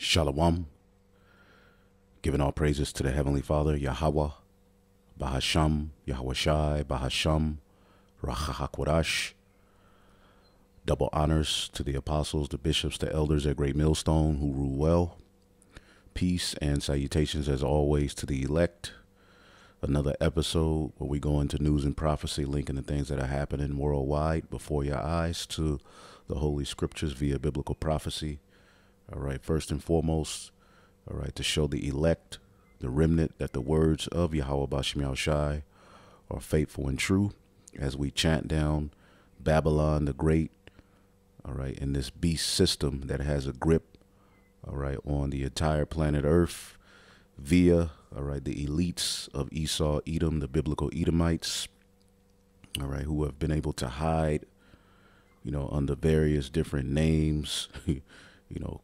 Shalom, giving all praises to the Heavenly Father, Yahweh, Bahasham, Yahweh Shai, Bahasham, Rachahakwadash. Double honors to the apostles, the bishops, the elders at Great Millstone who rule well. Peace and salutations as always to the elect. Another episode where we go into news and prophecy, linking the things that are happening worldwide before your eyes to the Holy Scriptures via biblical prophecy. All right, first and foremost, all right, to show the elect, the remnant, that the words of Yahweh Bashim Shai are faithful and true as we chant down Babylon the Great, all right, in this beast system that has a grip, all right, on the entire planet Earth via, all right, the elites of Esau, Edom, the biblical Edomites, all right, who have been able to hide, under various different names,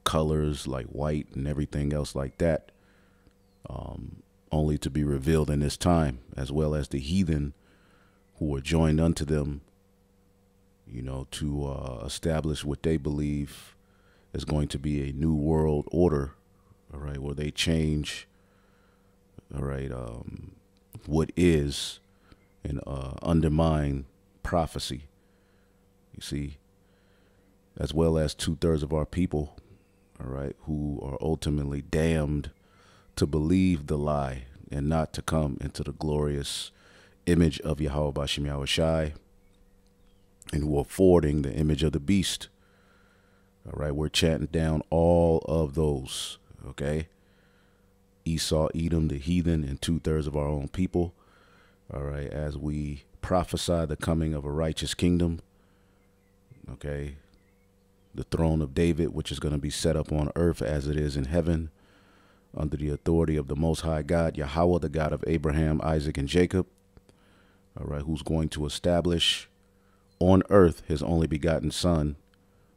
colors like white and everything else like that, only to be revealed in this time, as well as the heathen who are joined unto them, to establish what they believe is going to be a new world order, all right, where they change, all right, what is and undermine prophecy. You see, as well as 2/3 of our people, all right, who are ultimately damned to believe the lie and not to come into the glorious image of Yahweh Bashim Yahweh Shai, and who are forwarding the image of the beast. All right, we're chanting down all of those, okay? Esau, Edom, the heathen, and 2/3 of our own people, all right, as we prophesy the coming of a righteous kingdom, okay? The throne of David, which is going to be set up on earth as it is in heaven, under the authority of the Most High God, Yahweh, the God of Abraham, Isaac, and Jacob, all right, who's going to establish on earth his only begotten Son,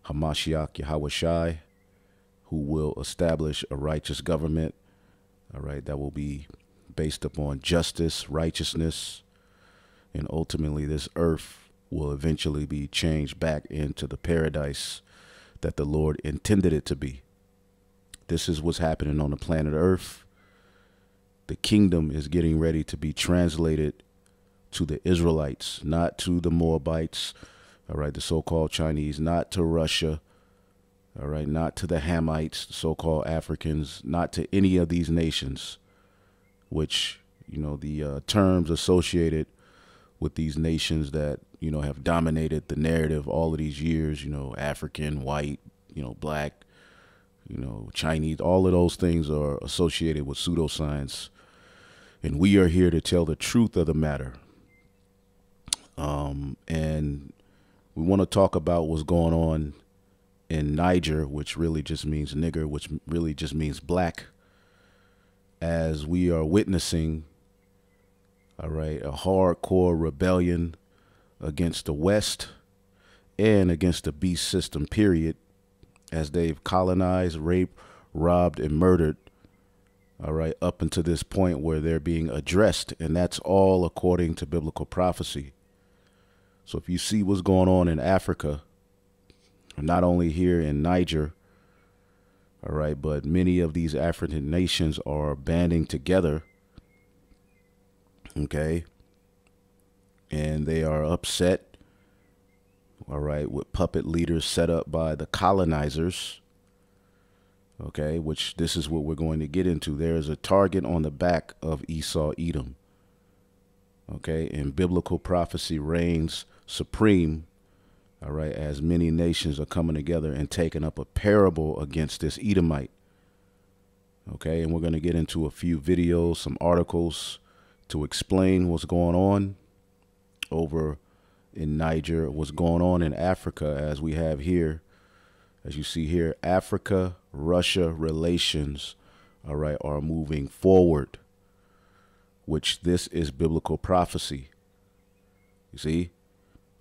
Hamashiach Yahweh Shai, who will establish a righteous government, all right, that will be based upon justice, righteousness, and ultimately this earth will eventually be changed back into the paradise that the Lord intended it to be. This is what's happening on the planet Earth. The kingdom is getting ready to be translated to the Israelites, not to the Moabites, all right, the so-called Chinese, not to Russia, all right, not to the Hamites, the so-called Africans, not to any of these nations, which, the terms associated with these nations that, have dominated the narrative all of these years, African, white, black, Chinese, all of those things are associated with pseudoscience. And we are here to tell the truth of the matter. And we want to talk about what's going on in Niger, which really just means nigger, which really just means black, as we are witnessing, all right, a hardcore rebellion against the West and against the beast system, period, as they've colonized, raped, robbed, and murdered, all right, up until this point where they're being addressed, and that's all according to biblical prophecy. So if you see what's going on in Africa, not only here in Niger, all right, but many of these African nations are banding together, okay, and they are upset, all right, with puppet leaders set up by the colonizers, okay, which this is what we're going to get into. There is a target on the back of Esau, Edom, okay, and biblical prophecy reigns supreme, all right, as many nations are coming together and taking up a parable against this Edomite, okay, and we're going to get into a few videos, some articles to explain what's going on over in Niger, what's going on in Africa, as we have here, as you see here, Africa-Russia relations, all right, are moving forward, which this is biblical prophecy. You see,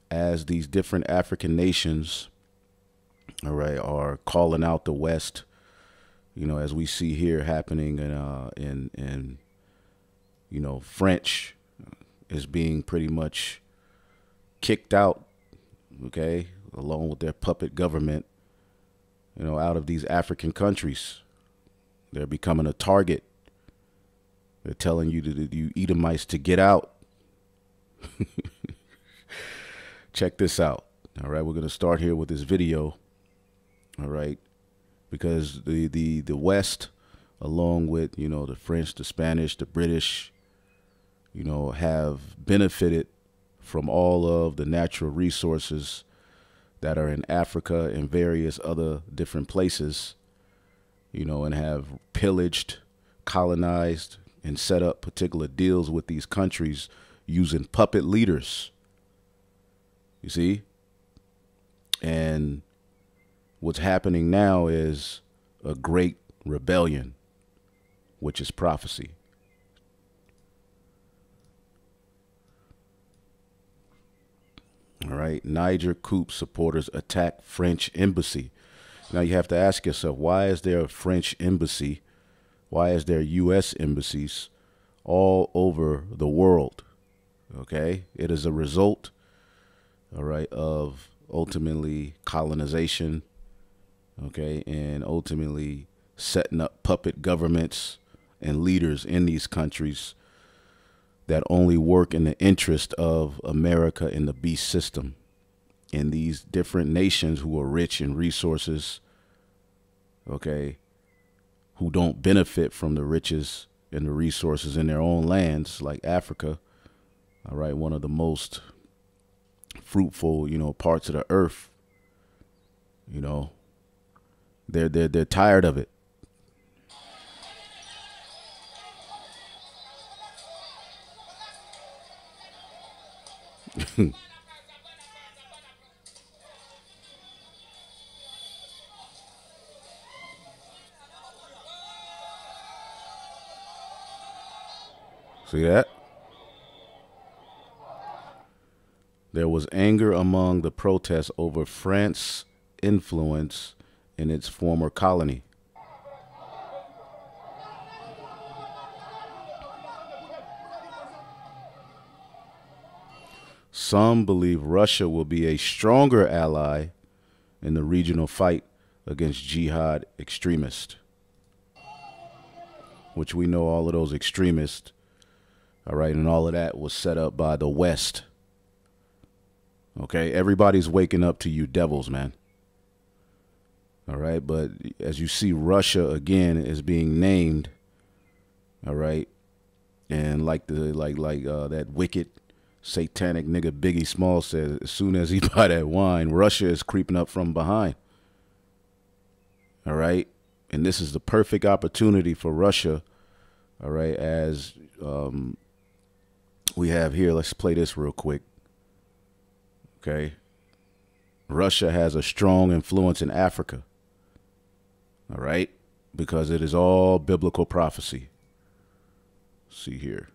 as these different African nations, all right, are calling out the West, as we see here happening in French is being pretty much kicked out, okay, along with their puppet government, out of these African countries, They're becoming a target. They're telling you, you Edomites, to get out. Check this out. All right, we're going to start here with this video. All right, because the West, along with, you know, the French, the Spanish, the British, you know, have benefited from all of the natural resources that are in Africa and various other different places, you know, and have pillaged, colonized, and set up particular deals with these countries using puppet leaders. You see? And what's happening now is a great rebellion, which is prophecy. All right. Niger coup supporters attack French embassy. Now you have to ask yourself, why is there a French embassy? Why is there U.S. embassies all over the world? Okay. It is a result, all right, of ultimately colonization, okay, and ultimately setting up puppet governments and leaders in these countries that only work in the interest of America and the beast system. And these different nations who are rich in resources, okay, who don't benefit from the riches and the resources in their own lands, like Africa, all right, one of the most fruitful, you know, parts of the earth, you know, they're tired of it. See that? There was anger among the protests over France's influence in its former colony. Some believe Russia will be a stronger ally in the regional fight against jihad extremists, which we know all of those extremists, all right, and all of that was set up by the West. Okay, everybody's waking up to you devils, man. All right, but as you see, Russia again is being named. All right, and like that wicked satanic nigga Biggie Small said, as soon as he buy that wine, Russia is creeping up from behind. All right, and this is the perfect opportunity for Russia. All right, as we have here, let's play this real quick. Okay, Russia has a strong influence in Africa. All right, because it is all biblical prophecy. See here.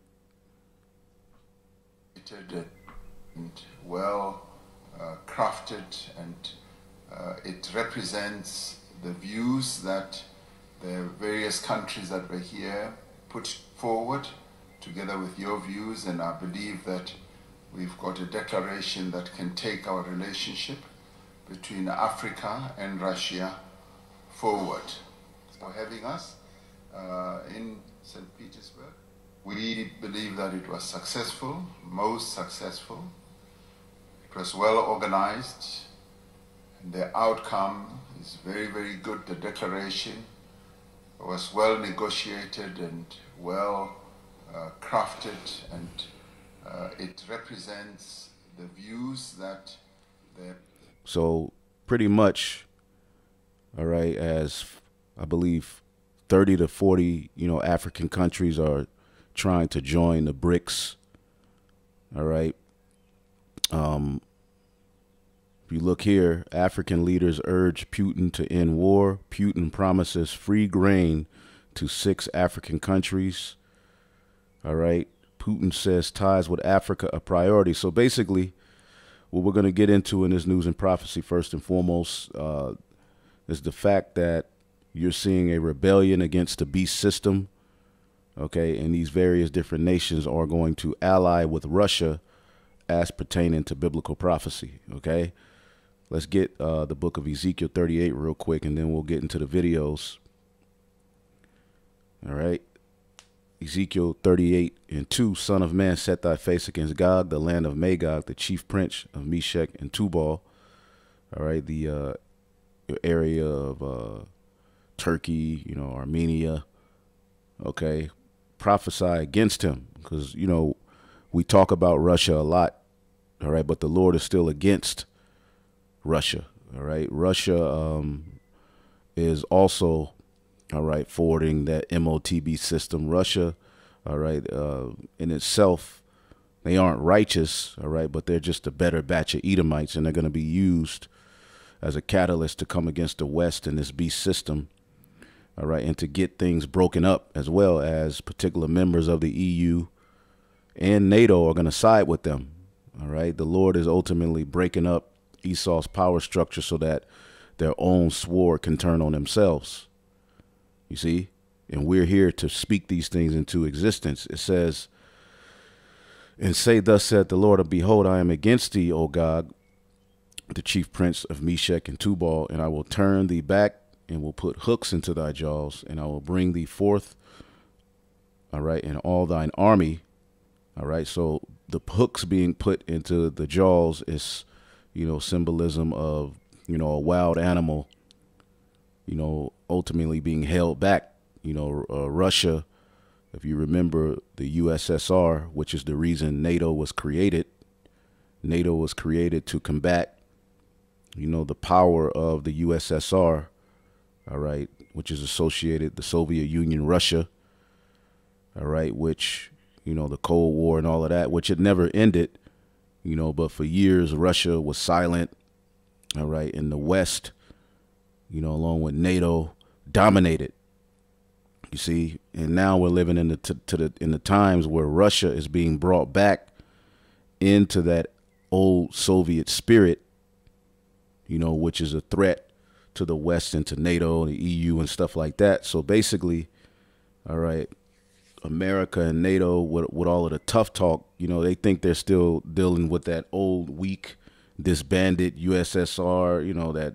And well crafted, and it represents the views that the various countries that were here put forward together with your views, and I believe that we've got a declaration that can take our relationship between Africa and Russia forward. For having us in St. Petersburg, we believe that it was successful, most successful. It was well organized, and the outcome is very, very good. The declaration was well negotiated and well crafted, and it represents the views that the... So pretty much, all right, as I believe 30 to 40, you know, African countries are trying to join the BRICS. All right. If you look here, African leaders urge Putin to end war. Putin promises free grain to 6 African countries. All right. Putin says ties with Africa a priority. So basically, what we're going to get into in this news and prophecy, first and foremost, is the fact that you're seeing a rebellion against the beast system. Okay, and these various different nations are going to ally with Russia as pertaining to biblical prophecy. Okay, let's get the book of Ezekiel 38 real quick, and then we'll get into the videos. All right. Ezekiel 38:2, Son of man, set thy face against Gog, the land of Magog, the chief prince of Meshech and Tubal. All right. The area of Turkey, Armenia. Okay. Prophesy against him because, we talk about Russia a lot. All right. But the Lord is still against Russia. All right. Russia is also, all right, forwarding that MOTB system. Russia, all right, in itself, they aren't righteous, all right, but they're just a better batch of Edomites, and they're going to be used as a catalyst to come against the West in this beast system, all right, and to get things broken up, as well as particular members of the EU and NATO are going to side with them, all right. The Lord is ultimately breaking up Esau's power structure so that their own sword can turn on themselves. You see? And we're here to speak these things into existence. It says, and say, thus saith the Lord, behold, I am against thee, O Gog, the chief prince of Meshech and Tubal, and I will turn thee back and will put hooks into thy jaws, and I will bring thee forth, all right, and all thine army, all right. So the hooks being put into the jaws is, symbolism of, a wild animal, ultimately being held back. Russia, if you remember the USSR, which is the reason NATO was created. NATO was created to combat, the power of the USSR, all right, which is associated, the Soviet Union, Russia, all right, which, the Cold War and all of that, which it never ended, but for years Russia was silent, all right, in the West, along with NATO, dominated. You see, and now we're living in the times where Russia is being brought back into that old Soviet spirit, which is a threat to the West and to NATO and the EU and stuff like that. So basically, all right, America and NATO, with all of the tough talk, they think they're still dealing with that old, weak, disbanded USSR, that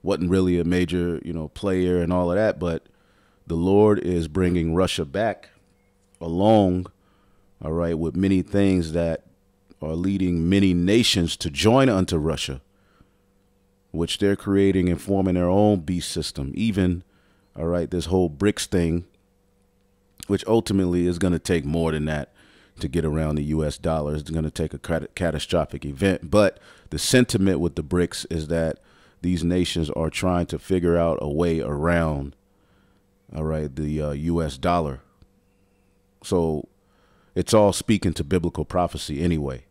wasn't really a major, player and all of that. But the Lord is bringing Russia back along, all right, with many things that are leading many nations to join unto Russia, which they're creating and forming their own beast system. Even, all right, this whole BRICS thing, which ultimately is going to take more than that to get around the U.S. dollar. It's going to take a catastrophic event. But the sentiment with the BRICS is that these nations are trying to figure out a way around, all right, the U.S. dollar. So it's all speaking to biblical prophecy anyway,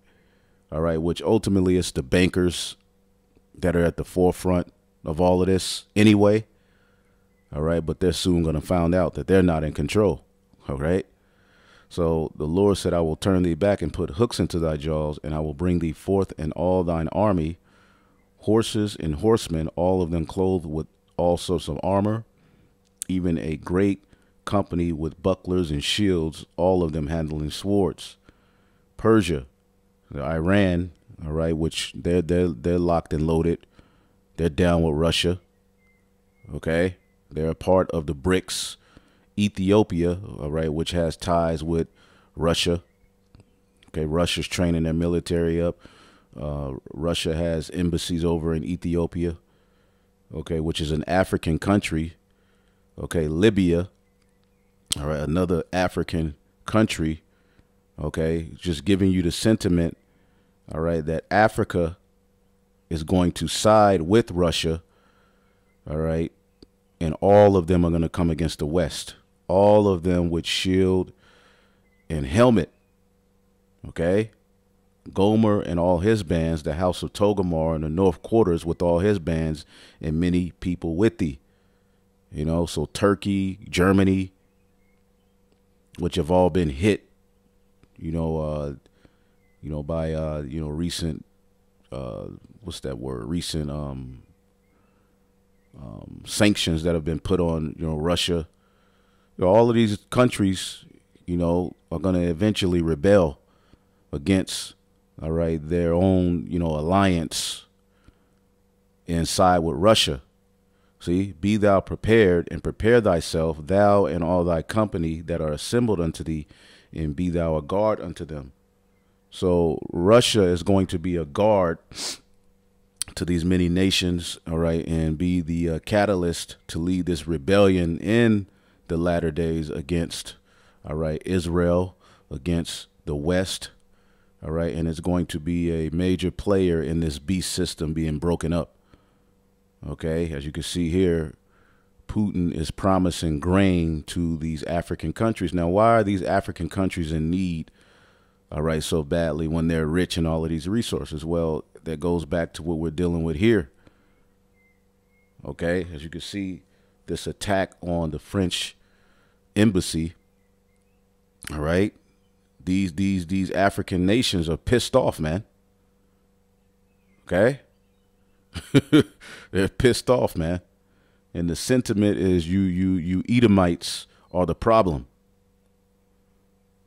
all right, which ultimately is the bankers that are at the forefront of all of this anyway, all right, but they're soon going to find out that they're not in control, all right. So the Lord said, I will turn thee back and put hooks into thy jaws, and I will bring thee forth and all thine army, horses and horsemen, all of them clothed with all sorts of armor, even a great company with bucklers and shields, all of them handling swords. Persia, Iran, all right, which they're locked and loaded. They're down with Russia. Okay, they're a part of the BRICS. Ethiopia, all right, which has ties with Russia. Okay, Russia's training their military up. Russia has embassies over in Ethiopia, okay, which is an African country. Okay, Libya, all right, another African country. Okay, just giving you the sentiment, all right, that Africa is going to side with Russia, all right, and all of them are going to come against the West. All of them with shield and helmet, okay? Gomer and all his bands, the house of Togarmah and the north quarters with all his bands, and many people with thee. So Turkey, Germany, which have all been hit, by recent, what's that word? Recent sanctions that have been put on, Russia. All of these countries, are going to eventually rebel against, all right, their own, alliance and side with Russia. See, be thou prepared and prepare thyself, thou and all thy company that are assembled unto thee, and be thou a guard unto them. So Russia is going to be a guard to these many nations, all right, and be the catalyst to lead this rebellion in the latter days against, all right, Israel, against the West, all right, and it's going to be a major player in this beast system being broken up. Okay, as you can see here, Putin is promising grain to these African countries. Now, why are these African countries in need, all right, so badly when they're rich in all of these resources? Well, that goes back to what we're dealing with here. Okay, as you can see, this attack on the French embassy, all right, these African nations are pissed off, man. Okay. They're pissed off, man. And the sentiment is you Edomites are the problem.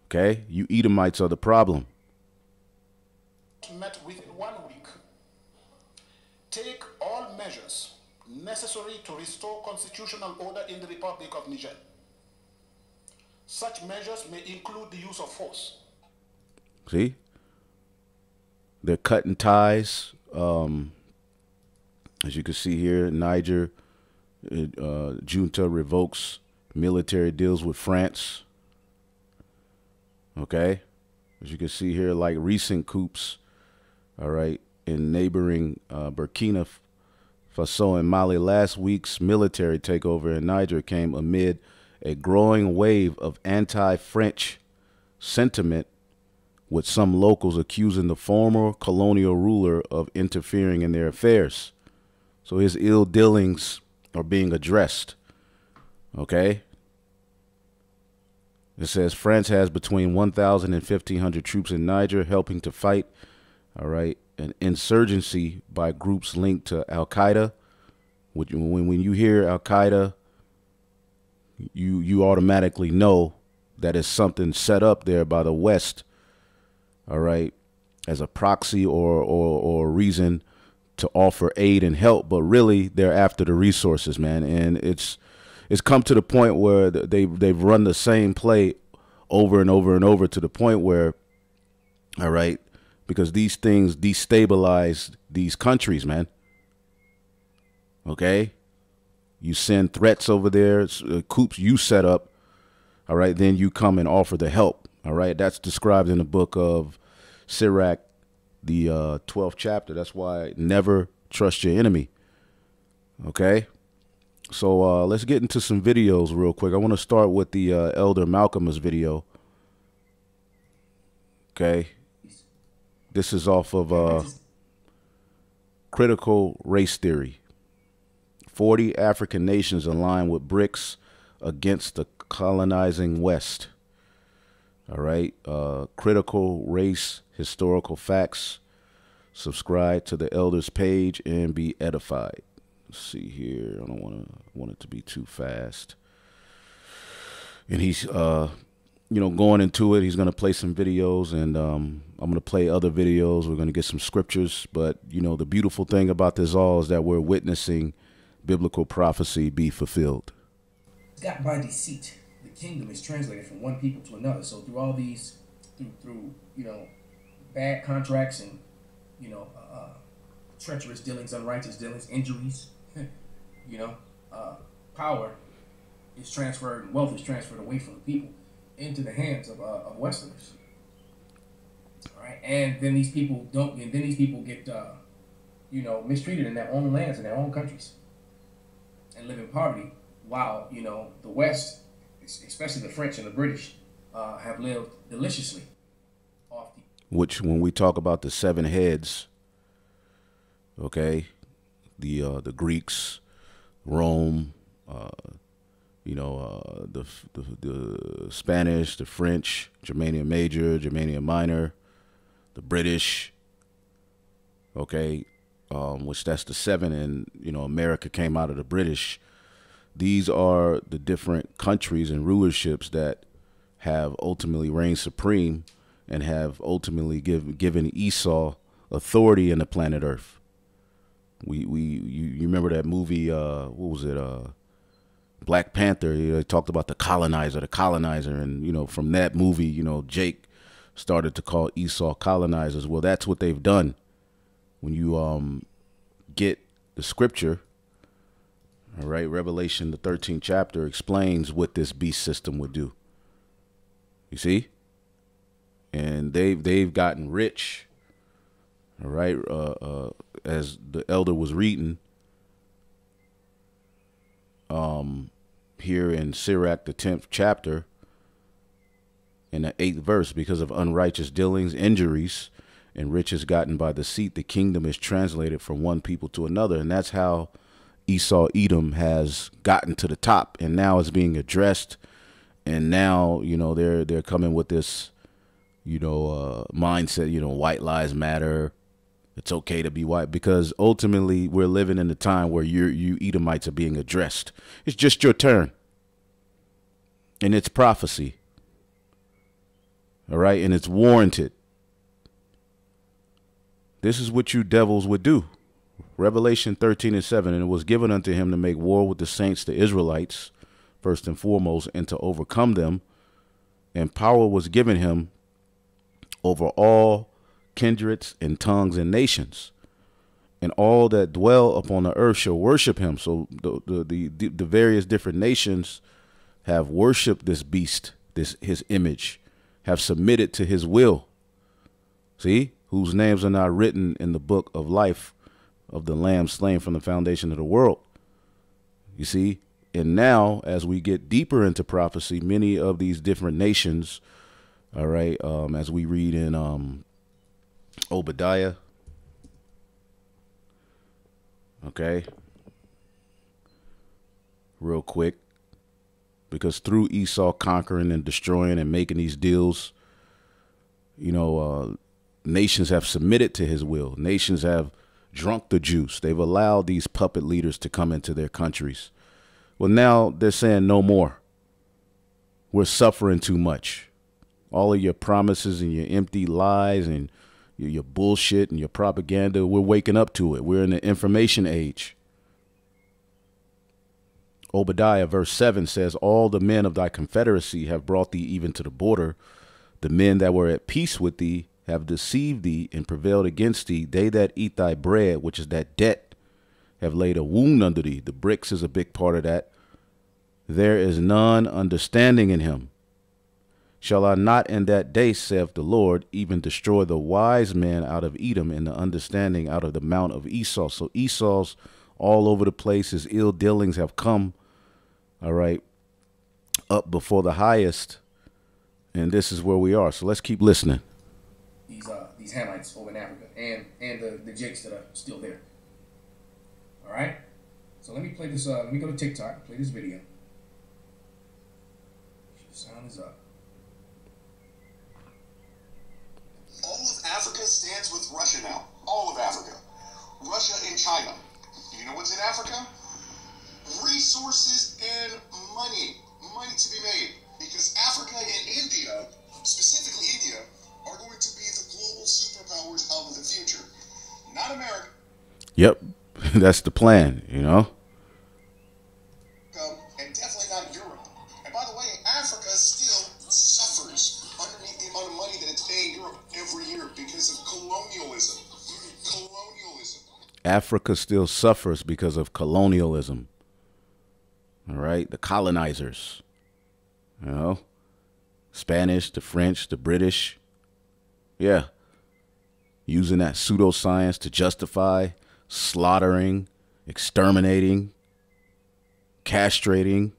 Okay? You Edomites are the problem. Met within 1 week. Take all measures necessary to restore constitutional order in the Republic of Niger. Such measures may include the use of force. See? They're cutting ties. As you can see here, Niger, junta revokes military deals with France. Okay? As you can see here, like recent coups, all right, in neighboring Burkina Faso and Mali. Last week's military takeover in Niger came amid a growing wave of anti-French sentiment, with some locals accusing the former colonial ruler of interfering in their affairs. So his ill dealings are being addressed. Okay? It says France has between 1,000 and 1,500 troops in Niger helping to fight, all right, an insurgency by groups linked to Al-Qaeda. When you hear Al-Qaeda, you automatically know that it's something set up there by the West, all right, as a proxy or reason to offer aid and help, but really they're after the resources, man. And it's come to the point where they've run the same play over and over and over, to the point where, all right, because these things destabilize these countries, man. Okay, you send threats over there, coups you set up, all right, then you come and offer the help, all right. That's described in the book of Sirach, the 12th chapter. That's why never trust your enemy. Okay, so let's get into some videos real quick. I want to start with the Elder Malcolm's video. Okay, this is off of Critical Race Theory. 40 African nations align with BRICS against the colonizing West. All right, Critical Race Historical Facts. Subscribe to the Elders page and be edified. Let's see here. I don't want it to be too fast. And he's going into it. He's going to play some videos, and I'm going to play other videos. We're going to get some scriptures. But the beautiful thing about this all is that we're witnessing biblical prophecy be fulfilled. Got by deceit. The kingdom is translated from one people to another. So through all these, through bad contracts and treacherous dealings, unrighteous dealings, injuries, power is transferred, and wealth is transferred away from the people into the hands of Westerners. All right, and then these people get mistreated in their own lands, in their own countries, and live in poverty, while the West, especially the French and the British, have lived deliciously off the. Which, when we talk about the 7 heads, okay, the Greeks, Rome, the Spanish, the French, Germania Major, Germania Minor, the British, okay, which that's the 7, and America came out of the British. These are the different countries and rulerships that have ultimately reigned supreme and have ultimately given Esau authority in the planet Earth. You remember that movie? What was it? Black Panther. They talked about the colonizer, and from that movie, Jake started to call Esau colonizers. Well, that's what they've done. When you get the scripture, all right, Revelation the 13th chapter explains what this beast system would do. You see, and they've gotten rich. All right, as the elder was reading, here in Sirach the 10th chapter, in the 8th verse, because of unrighteous dealings, injuries, and riches gotten by deceit, the kingdom is translated from one people to another, and that's how Esau Edom has gotten to the top, and now it's being addressed, and now they're coming with this mindset, white lives matter. It's okay to be white, because ultimately we're living in a time where you Edomites are being addressed. It's just your turn. And it's prophecy. All right. And it's warranted. This is what you devils would do. Revelation 13:7. And it was given unto him to make war with the saints, the Israelites, first and foremost, and to overcome them. And power was given him over all kindreds and tongues and nations, and all that dwell upon the earth shall worship him. So the various different nations have worshiped this beast, his image, have submitted to his will. See, whose names are not written in the book of life of the Lamb slain from the foundation of the world. You see, and now as we get deeper into prophecy, many of these different nations, all right, as we read in Obadiah. Okay. Real quick. Because through Esau conquering and destroying and making these deals, nations have submitted to his will. Nations have drunk the juice. They've allowed these puppet leaders to come into their countries. Well, now they're saying no more. We're suffering too much. All of your promises and your empty lies and your bullshit and your propaganda, we're waking up to it. We're in the information age. Obadiah verse 7 says, all the men of thy confederacy have brought thee even to the border. The men that were at peace with thee have deceived thee and prevailed against thee. They that eat thy bread, which is that debt, have laid a wound under thee. The bricks is a big part of that. There is none understanding in him. Shall I not in that day, saith the Lord, even destroy the wise man out of Edom and the understanding out of the mount of Esau? So Esau's all over the place. His ill dealings have come, all right, up before the highest. And this is where we are. So let's keep listening. These Hamites over in Africa and the Jakes that are still there. All right. So let me play this. Let me go to TikTok, play this video. The sound is up. All of Africa stands with Russia now. All of Africa. Russia and China. You know what's in Africa? Resources and money. Money to be made. Because Africa and India, specifically India, are going to be the global superpowers of the future. Not America. Yep. That's the plan, And definitely not Europe. And by the way, Africa still suffers underneath the amount of money that it's paying Europe every year because of colonialism. Colonialism. Africa still suffers because of colonialism. All right. The colonizers, Spanish, the French, the British. Yeah. Using that pseudoscience to justify slaughtering, exterminating, castrating,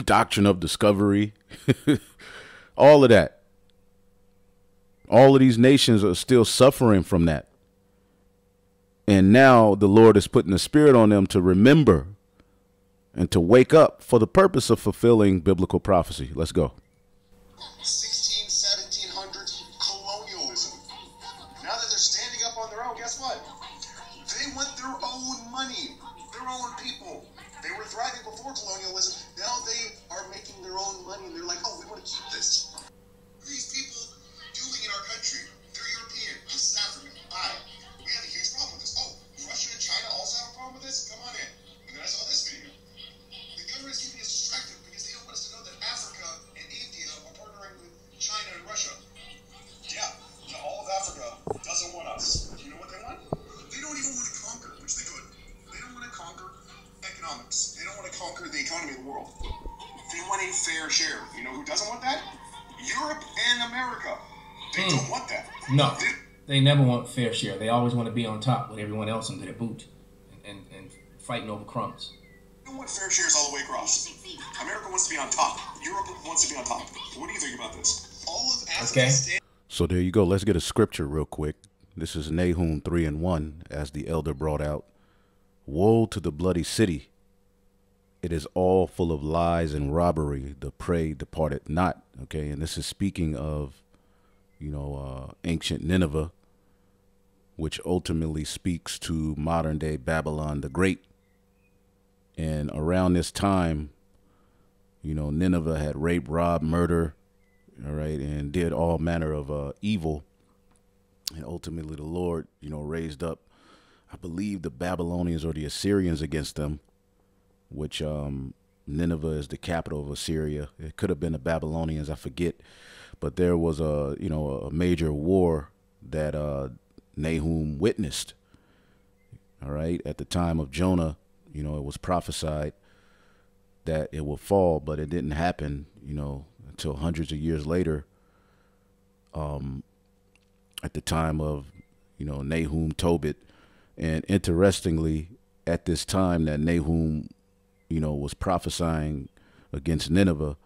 doctrine of discovery, all of that. All of these nations are still suffering from that. And now the Lord is putting the spirit on them to remember and to wake up for the purpose of fulfilling biblical prophecy. Let's go. 1700s colonialism. Now that they're standing up on their own, guess what? They want their own money, their own people. They were thriving before colonialism. Now they are making their own money, and they're like, oh, we want to keep this. What are these people doing in our country? They're conquer the economy of the world. They want a fair share. You know who doesn't want that? Europe and America. They don't want that. No, they never want fair share. They always want to be on top with everyone else under their boot and fighting over crumbs. They don't want fair shares all the way across. America wants to be on top. Europe wants to be on top. What do you think about this? All of Africa. So there you go. Let's get a scripture real quick. This is Nahum 3:1, as the elder brought out. Woe to the bloody city. It is all full of lies and robbery. The prey departed not. Okay, and this is speaking of, ancient Nineveh, which ultimately speaks to modern day Babylon the Great. And around this time, Nineveh had rape, rob, murder, all right, and did all manner of evil. And ultimately the Lord, raised up, I believe, the Babylonians or the Assyrians against them, which Nineveh is the capital of Assyria. It could have been the Babylonians, I forget. But there was a major war that Nahum witnessed. All right. At the time of Jonah, it was prophesied that it would fall, but it didn't happen, until hundreds of years later. At the time of, Nahum Tobit. And interestingly, at this time that Nahum, was prophesying against Nineveh,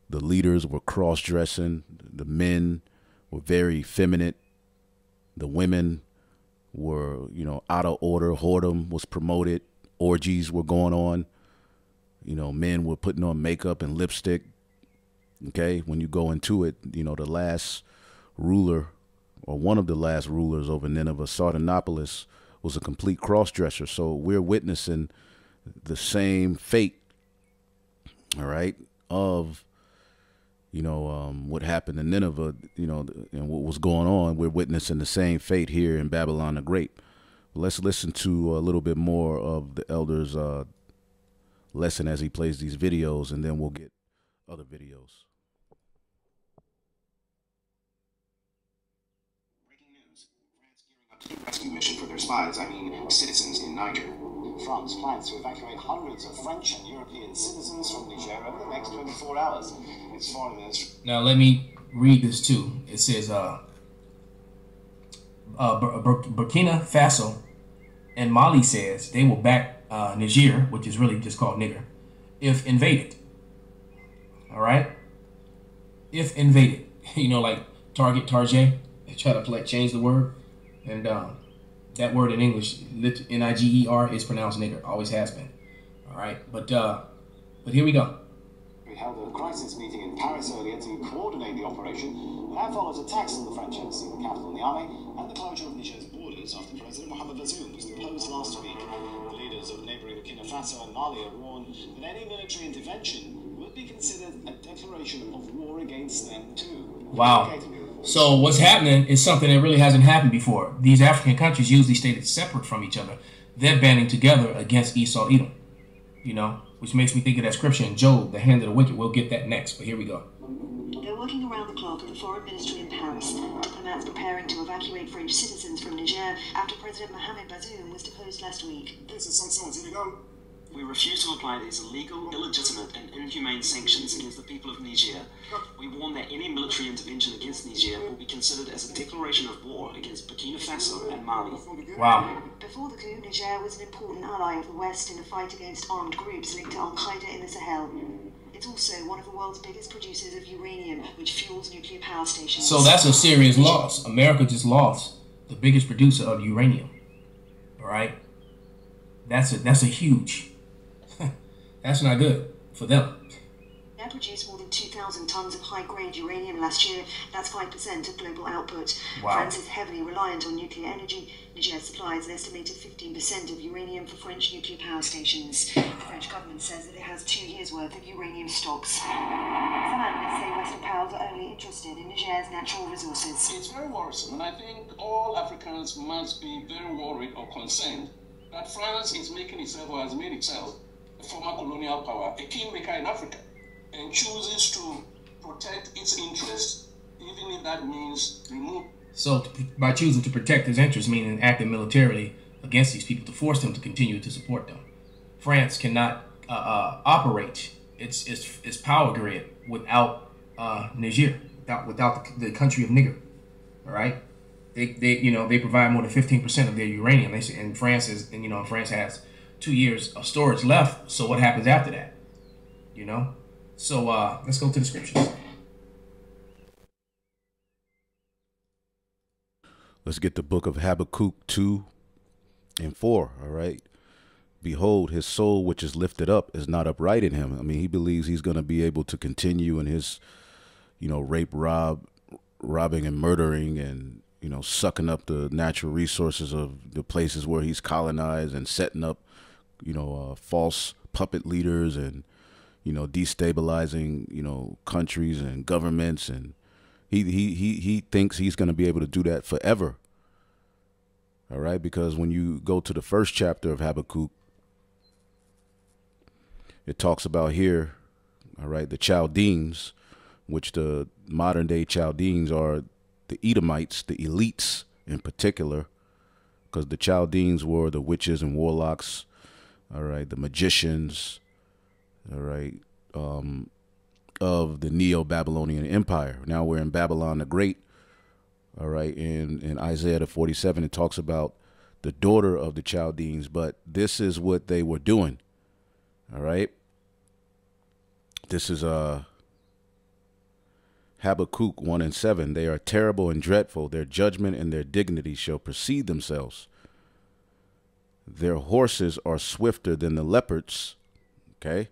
the leaders were cross-dressing. The men were very effeminate. The women were, out of order. Whoredom was promoted. Orgies were going on. Men were putting on makeup and lipstick. Okay, when you go into it, the last ruler, or one of the last rulers over Nineveh, Sardanapalus, was a complete cross-dresser. So we're witnessing the same fate, all right, of, what happened in Nineveh, and what was going on. We're witnessing the same fate here in Babylon the Great. Let's listen to a little bit more of the elder's lesson as he plays these videos, and then we'll get other videos. Rescue mission for their spies, citizens in Niger. France plans to evacuate hundreds of French and European citizens from Niger over the next 24 hours. Its foreign ministry. Now let me read this too. It says Burkina Faso and Mali says they will back Niger, which is really just called nigger, if invaded. All right? If invaded. Like target, they try to change the word. And that word in English, Niger, is pronounced nigger. Always has been. All right, but here we go. We held a crisis meeting in Paris earlier to coordinate the operation. That follows attacks on the French embassy, the capital, and the army, and the closure of Niger's borders after President Mohamed Bazoum was deposed last week. The leaders of neighboring Burkina Faso and Mali have warned that any military intervention would be considered a declaration of war against them too. Wow. So what's happening is something that really hasn't happened before. These African countries usually stayed separate from each other. They're banding together against Esau, Edom, which makes me think of that scripture in Job, the hand of the wicked. We'll get that next, but here we go. They're working around the clock at the foreign ministry in Paris. Diplomats preparing to evacuate French citizens from Niger after President Mohamed Bazoum was deposed last week. This is something illegal. We refuse to apply these illegal, illegitimate, and inhumane sanctions against the people of Niger. We warn that any military intervention against Niger will be considered as a declaration of war against Burkina Faso and Mali. Wow. Before the coup, Niger was an important ally of the West in the fight against armed groups linked to Al-Qaeda in the Sahel. It's also one of the world's biggest producers of uranium, which fuels nuclear power stations. So that's a serious loss. America just lost the biggest producer of uranium. All right? That's a huge... That's not good for them. They produced more than 2,000 tons of high-grade uranium last year. That's 5% of global output. Wow. France is heavily reliant on nuclear energy. Niger supplies an estimated 15% of uranium for French nuclear power stations. The French government says that it has 2 years' worth of uranium stocks. Some analysts say Western powers are only interested in Niger's natural resources. It's very worrisome, and I think all Africans must be very worried or concerned that France is making itself, or has made itself, a former colonial power, a kingmaker in Africa, and chooses to protect its interests, even if that means remove. So by choosing to protect his interests, meaning acting militarily against these people to force them to continue to support them. France cannot operate its power grid without Niger, without the country of Niger. All right, they provide more than 15% of their uranium. They say, and France has 2 years of storage left. So what happens after that? So let's go to the scriptures. Let's get the book of Habakkuk 2 and 4. All right. Behold, his soul which is lifted up is not upright in him. I mean, he believes he's going to be able to continue in his, rape, robbing and murdering and, sucking up the natural resources of the places where he's colonized and setting up, false puppet leaders and, destabilizing, countries and governments. And he thinks he's going to be able to do that forever. All right. Because when you go to the first chapter of Habakkuk, it talks about here, all right, the Chaldeans, which the modern day Chaldeans are the Edomites, the elites in particular, because the Chaldeans were the witches and warlocks, all right, the magicians, all right, of the Neo-Babylonian Empire. Now we're in Babylon the Great, all right, in Isaiah the 47, it talks about the daughter of the Chaldeans, but this is what they were doing. All right. This is Habakkuk 1 and 7. They are terrible and dreadful. Their judgment and their dignity shall precede themselves. Their horses are swifter than the leopards, okay,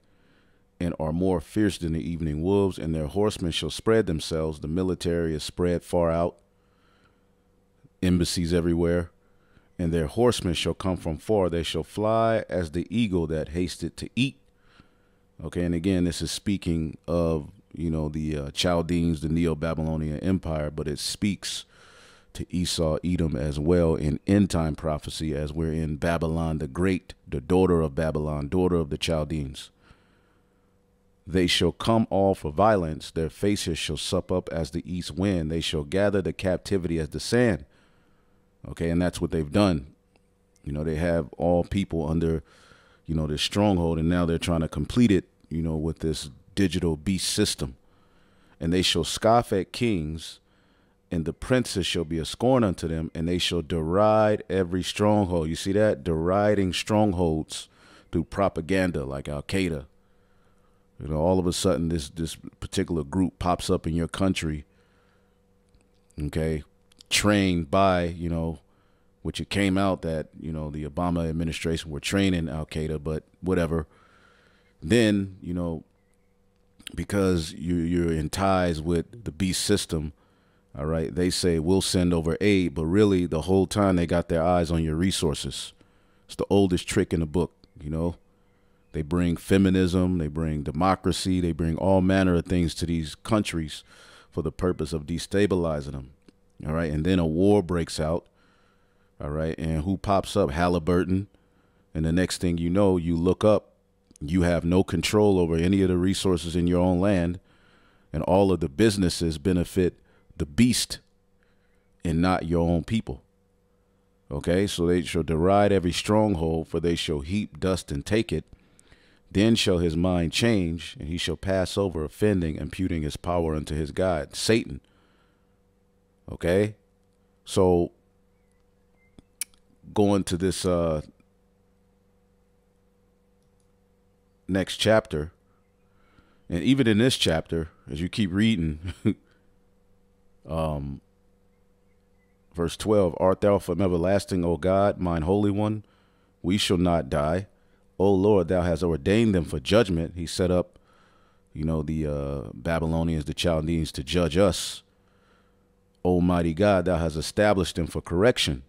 and are more fierce than the evening wolves, and their horsemen shall spread themselves. The military is spread far out, embassies everywhere. And their horsemen shall come from far. They shall fly as the eagle that hasted to eat. Okay, and again, this is speaking of, the Chaldeans, the Neo-Babylonian Empire, but it speaks to Esau, Edom as well in end-time prophecy as we're in Babylon the Great, the daughter of Babylon, daughter of the Chaldeans. They shall come all for violence. Their faces shall sup up as the east wind. They shall gather the captivity as the sand. Okay, and that's what they've done. They have all people under, this stronghold, and now they're trying to complete it, with this digital beast system. And they shall scoff at kings, and the princes shall be a scorn unto them, and they shall deride every stronghold. You see that? Deriding strongholds through propaganda like Al-Qaeda. All of a sudden this particular group pops up in your country, okay, trained by, which it came out that, the Obama administration were training Al-Qaeda, but whatever. Then, because you're in ties with the beast system, all right, they say we'll send over aid, but really the whole time they got their eyes on your resources. It's the oldest trick in the book, They bring feminism, they bring democracy, they bring all manner of things to these countries for the purpose of destabilizing them. All right. And then a war breaks out. All right. And who pops up? Halliburton. And the next thing you know, you look up, you have no control over any of the resources in your own land. And all of the businesses benefit the beast and not your own people. Okay. So they shall deride every stronghold, for they shall heap dust and take it. Then shall his mind change, and he shall pass over, offending, imputing his power unto his God, Satan. Okay, so going to this next chapter, and even in this chapter, as you keep reading, verse 12, art thou from everlasting, O God, mine holy one? We shall not die. O Lord, thou hast ordained them for judgment. He set up, the Babylonians, the Chaldeans, to judge us. Almighty God, thou hast established them for correction.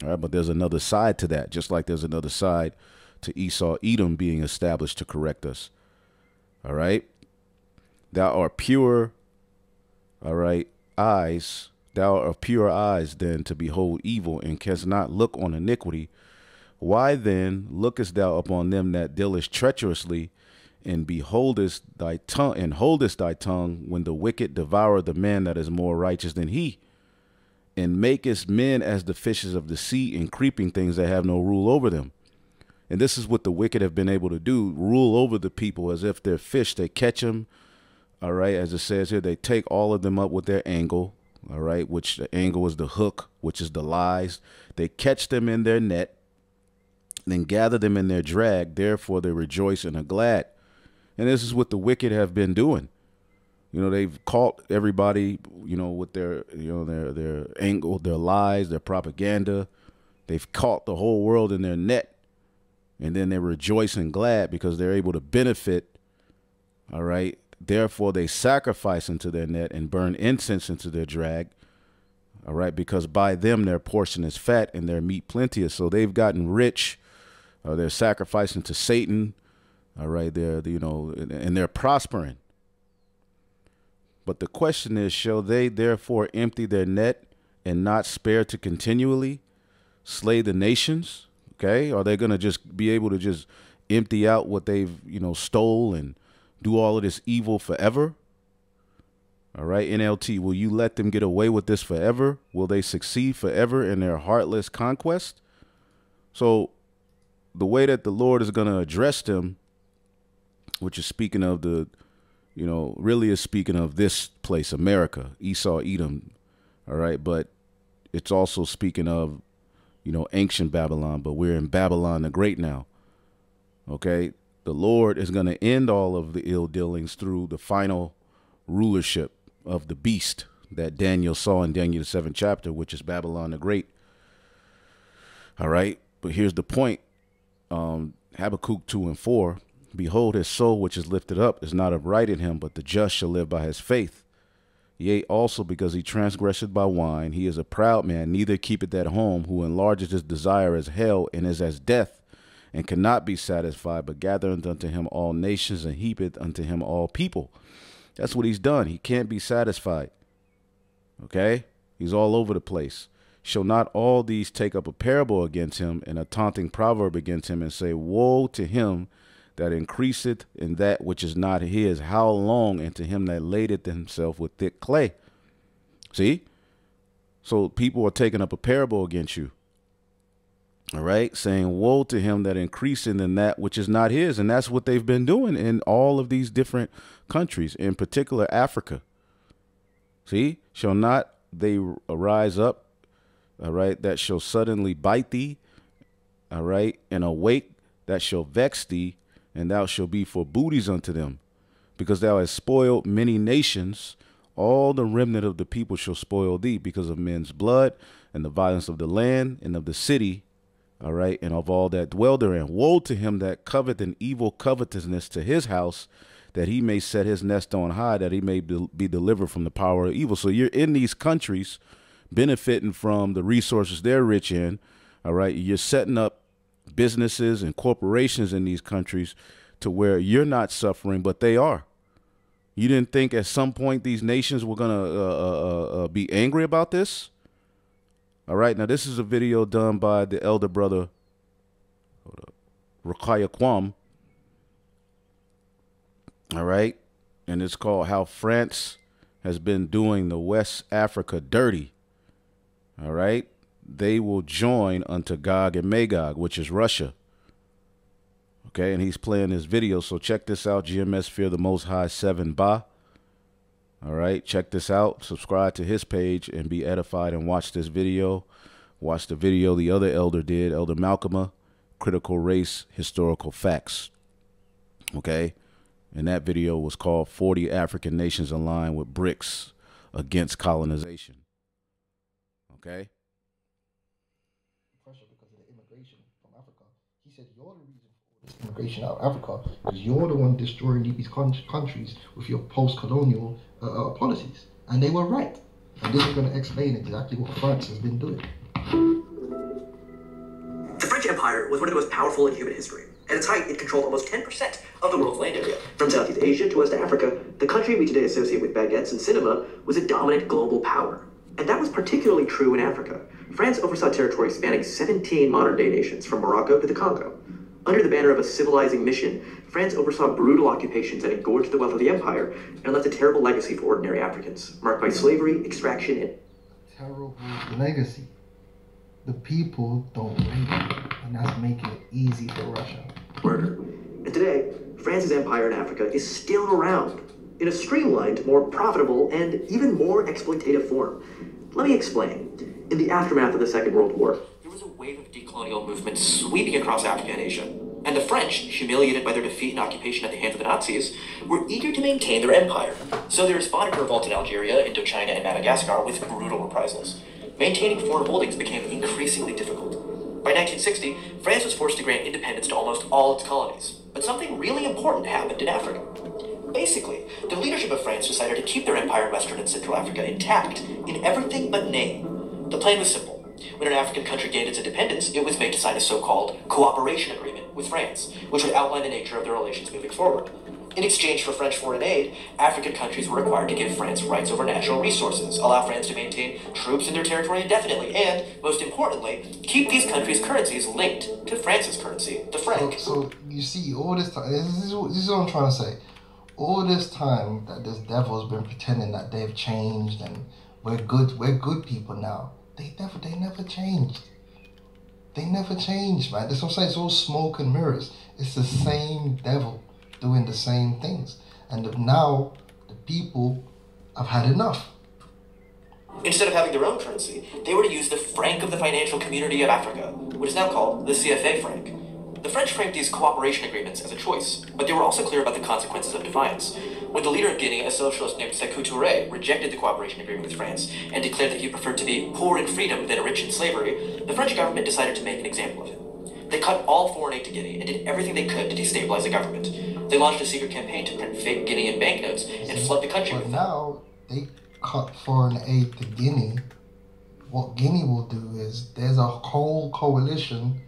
All right, but there's another side to that, just like there's another side to Esau, Edom being established to correct us. All right. Thou art pure, all right, eyes. Thou art of pure eyes then to behold evil, and canst not look on iniquity. Why then lookest thou upon them that dealest treacherously, and beholdest thy tongue, and holdest thy tongue, when the wicked devour the man that is more righteous than he, and makest men as the fishes of the sea, and creeping things that have no rule over them, And this is what the wicked have been able to do, rule over the people as if they're fish. They catch them, all right, as it says here, they take all of them up with their angle, all right, which the angle is the hook, which is the lies. They catch them in their net, then gather them in their drag. Therefore, they rejoice and are glad. And this is what the wicked have been doing. You know, they've caught everybody, you know, with their, you know, their angle, their lies, their propaganda. They've caught the whole world in their net. And then they rejoice and glad because they're able to benefit. All right. Therefore, they sacrifice into their net and burn incense into their drag. All right. Because by them, their portion is fat and their meat plenteous. So they've gotten rich. They're sacrificing to Satan. All right. They're, you know, and they're prospering. But the question is, shall they therefore empty their net and not spare to continually slay the nations? Okay. Are they going to just be able to just empty out what they've, you know, stole and do all of this evil forever? All right. NLT, will you let them get away with this forever? Will they succeed forever in their heartless conquest? So the way that the Lord is going to address them, which is speaking of the, you know, really is speaking of this place, America, Esau, Edom. All right. But it's also speaking of, you know, ancient Babylon, but we're in Babylon the Great now. Okay. The Lord is going to end all of the ill dealings through the final rulership of the beast that Daniel saw in Daniel the 7th chapter, which is Babylon the Great. All right. But here's the point. Habakkuk 2:4. Behold, his soul which is lifted up is not upright in him, but the just shall live by his faith. Yea, also because he transgresseth by wine, he is a proud man, neither keepeth at home, who enlargeth his desire as hell, and is as death, and cannot be satisfied, but gathereth unto him all nations, and heapeth unto him all people. That's what he's done. He can't be satisfied. Okay? He's all over the place. Shall not all these take up a parable against him, and a taunting proverb against him, and say, woe to him that increaseth in that which is not his, how long, and to him that ladeth himself with thick clay. See? So people are taking up a parable against you. All right? Saying, woe to him that increaseth in that which is not his. And that's what they've been doing in all of these different countries, in particular Africa. See? Shall not they arise up, all right, that shall suddenly bite thee, all right, and awake that shall vex thee, and thou shalt be for booties unto them, because thou hast spoiled many nations. All the remnant of the people shall spoil thee, because of men's blood and the violence of the land and of the city, all right, and of all that dwell therein. Woe to him that coveteth an evil covetousness to his house, that he may set his nest on high, that he may be delivered from the power of evil. So you're in these countries benefiting from the resources they're rich in, all right. You're setting up businesses and corporations in these countries to where you're not suffering, but they are. You didn't think at some point these nations were going to be angry about this? All right. Now, this is a video done by the elder brother, Rakaya Kwam. All right. And it's called How France Has Been Doing the West Africa Dirty. All right. They will join unto Gog and Magog, which is Russia. Okay, and he's playing this video, so check this out. GMS Fear the Most High 7 Ba. All right, check this out. Subscribe to his page and be edified and watch this video. Watch the video the other elder did, Elder Malcolm, Critical Race Historical Facts. Okay, and that video was called 40 African Nations Aligned with BRICS Against Colonization. Okay. Pressure because of the immigration from Africa. He said, you're the reason for this immigration out of Africa, because you're the one destroying these countries with your post-colonial policies. And they were right. And this is going to explain exactly what France has been doing. The French Empire was one of the most powerful in human history. At its height, it controlled almost 10% of the world's land area. From Southeast Asia to West Africa, the country we today associate with baguettes and cinema was a dominant global power. And that was particularly true in Africa. France oversaw territory spanning 17 modern-day nations, from Morocco to the Congo. Under the banner of a civilizing mission, France oversaw brutal occupations that engorged the wealth of the empire and left a terrible legacy for ordinary Africans, marked by slavery, extraction, and... Terrible legacy. The people don't rate it. and that's making it easy for Russia. Murder. And today, France's empire in Africa is still around, in a streamlined, more profitable, and even more exploitative form. Let me explain. In the aftermath of the Second World War, there was a wave of decolonial movements sweeping across Africa and Asia. And the French, humiliated by their defeat and occupation at the hands of the Nazis, were eager to maintain their empire. So they responded to revolts in Algeria, Indochina, and Madagascar with brutal reprisals. Maintaining foreign holdings became increasingly difficult. By 1960, France was forced to grant independence to almost all its colonies. But something really important happened in Africa. Basically, the leadership of France decided to keep their empire in Western and Central Africa intact in everything but name. The plan was simple. When an African country gained its independence, it was made to sign a so-called cooperation agreement with France, which would outline the nature of their relations moving forward. In exchange for French foreign aid, African countries were required to give France rights over natural resources, allow France to maintain troops in their territory indefinitely, and, most importantly, keep these countries' currencies linked to France's currency, the franc. So you see, all this time, this is what I'm trying to say. All this time that this devil's been pretending that they've changed and we're good people now. They never changed. They never changed, man. That's what I'm saying. It's all smoke and mirrors. It's the same devil doing the same things. And now the people have had enough. Instead of having their own currency, they were to use the franc of the financial community of Africa, which is now called the CFA franc. The French framed these cooperation agreements as a choice, but they were also clear about the consequences of defiance. When the leader of Guinea, a socialist named Sékou Touré, rejected the cooperation agreement with France and declared that he preferred to be poor in freedom than rich in slavery, the French government decided to make an example of him. They cut all foreign aid to Guinea and did everything they could to destabilize the government. They launched a secret campaign to print fake Guinean banknotes and flood the country with them. Now they cut foreign aid to Guinea. What Guinea will do is there's a whole coalition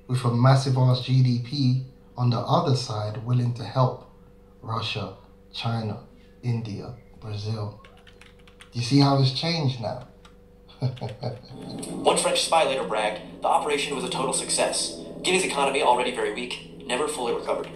with a massive ass GDP on the other side willing to help Russia, China, India, Brazil. Do you see how it's changed now? One French spy later bragged, the operation was a total success. Guinea's economy, already very weak, never fully recovered.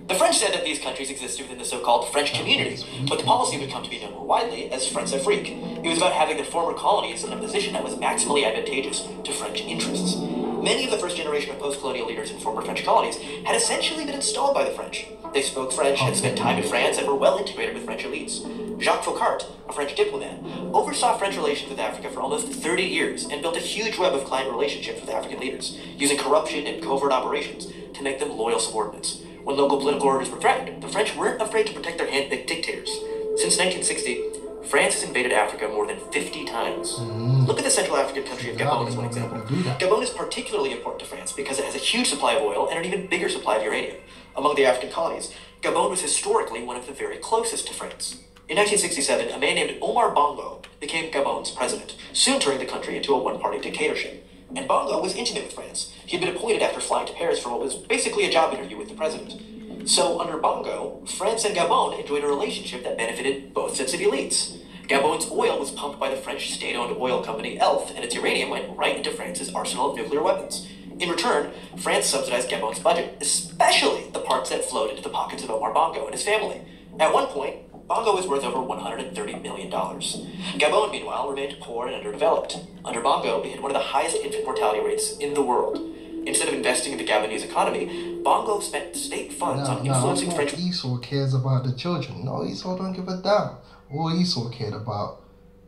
The French said that these countries existed within the so-called French community, but the policy would come to be known more widely as France-Afrique. It was about having their former colonies in a position that was maximally advantageous to French interests. Many of the first generation of post-colonial leaders in former French colonies had essentially been installed by the French. They spoke French, had spent time in France, and were well integrated with French elites. Jacques Faucart, a French diplomat, oversaw French relations with Africa for almost 30 years and built a huge web of client relationships with African leaders, using corruption and covert operations to make them loyal subordinates. When local political orders were threatened, the French weren't afraid to protect their hand-picked dictators. Since 1960, France has invaded Africa more than 50 times. Look at the Central African country of Gabon as one example. Gabon is particularly important to France because it has a huge supply of oil and an even bigger supply of uranium. Among the African colonies, Gabon was historically one of the very closest to France. In 1967, a man named Omar Bongo became Gabon's president, soon turning the country into a one-party dictatorship. And Bongo was intimate with France. He'd been appointed after flying to Paris for what was basically a job interview with the president. So, under Bongo, France and Gabon enjoyed a relationship that benefited both sets of elites. Gabon's oil was pumped by the French state-owned oil company ELF, and its uranium went right into France's arsenal of nuclear weapons. In return, France subsidized Gabon's budget, especially the parts that flowed into the pockets of Omar Bongo and his family. At one point, Bongo was worth over $130 million. Gabon, meanwhile, remained poor and underdeveloped. Under Bongo, it had one of the highest infant mortality rates in the world. Instead of investing in the Gabonese economy, Bongo spent state funds on influencing French... Esau cares about the children. No, Esau don't give a damn. All Esau cared about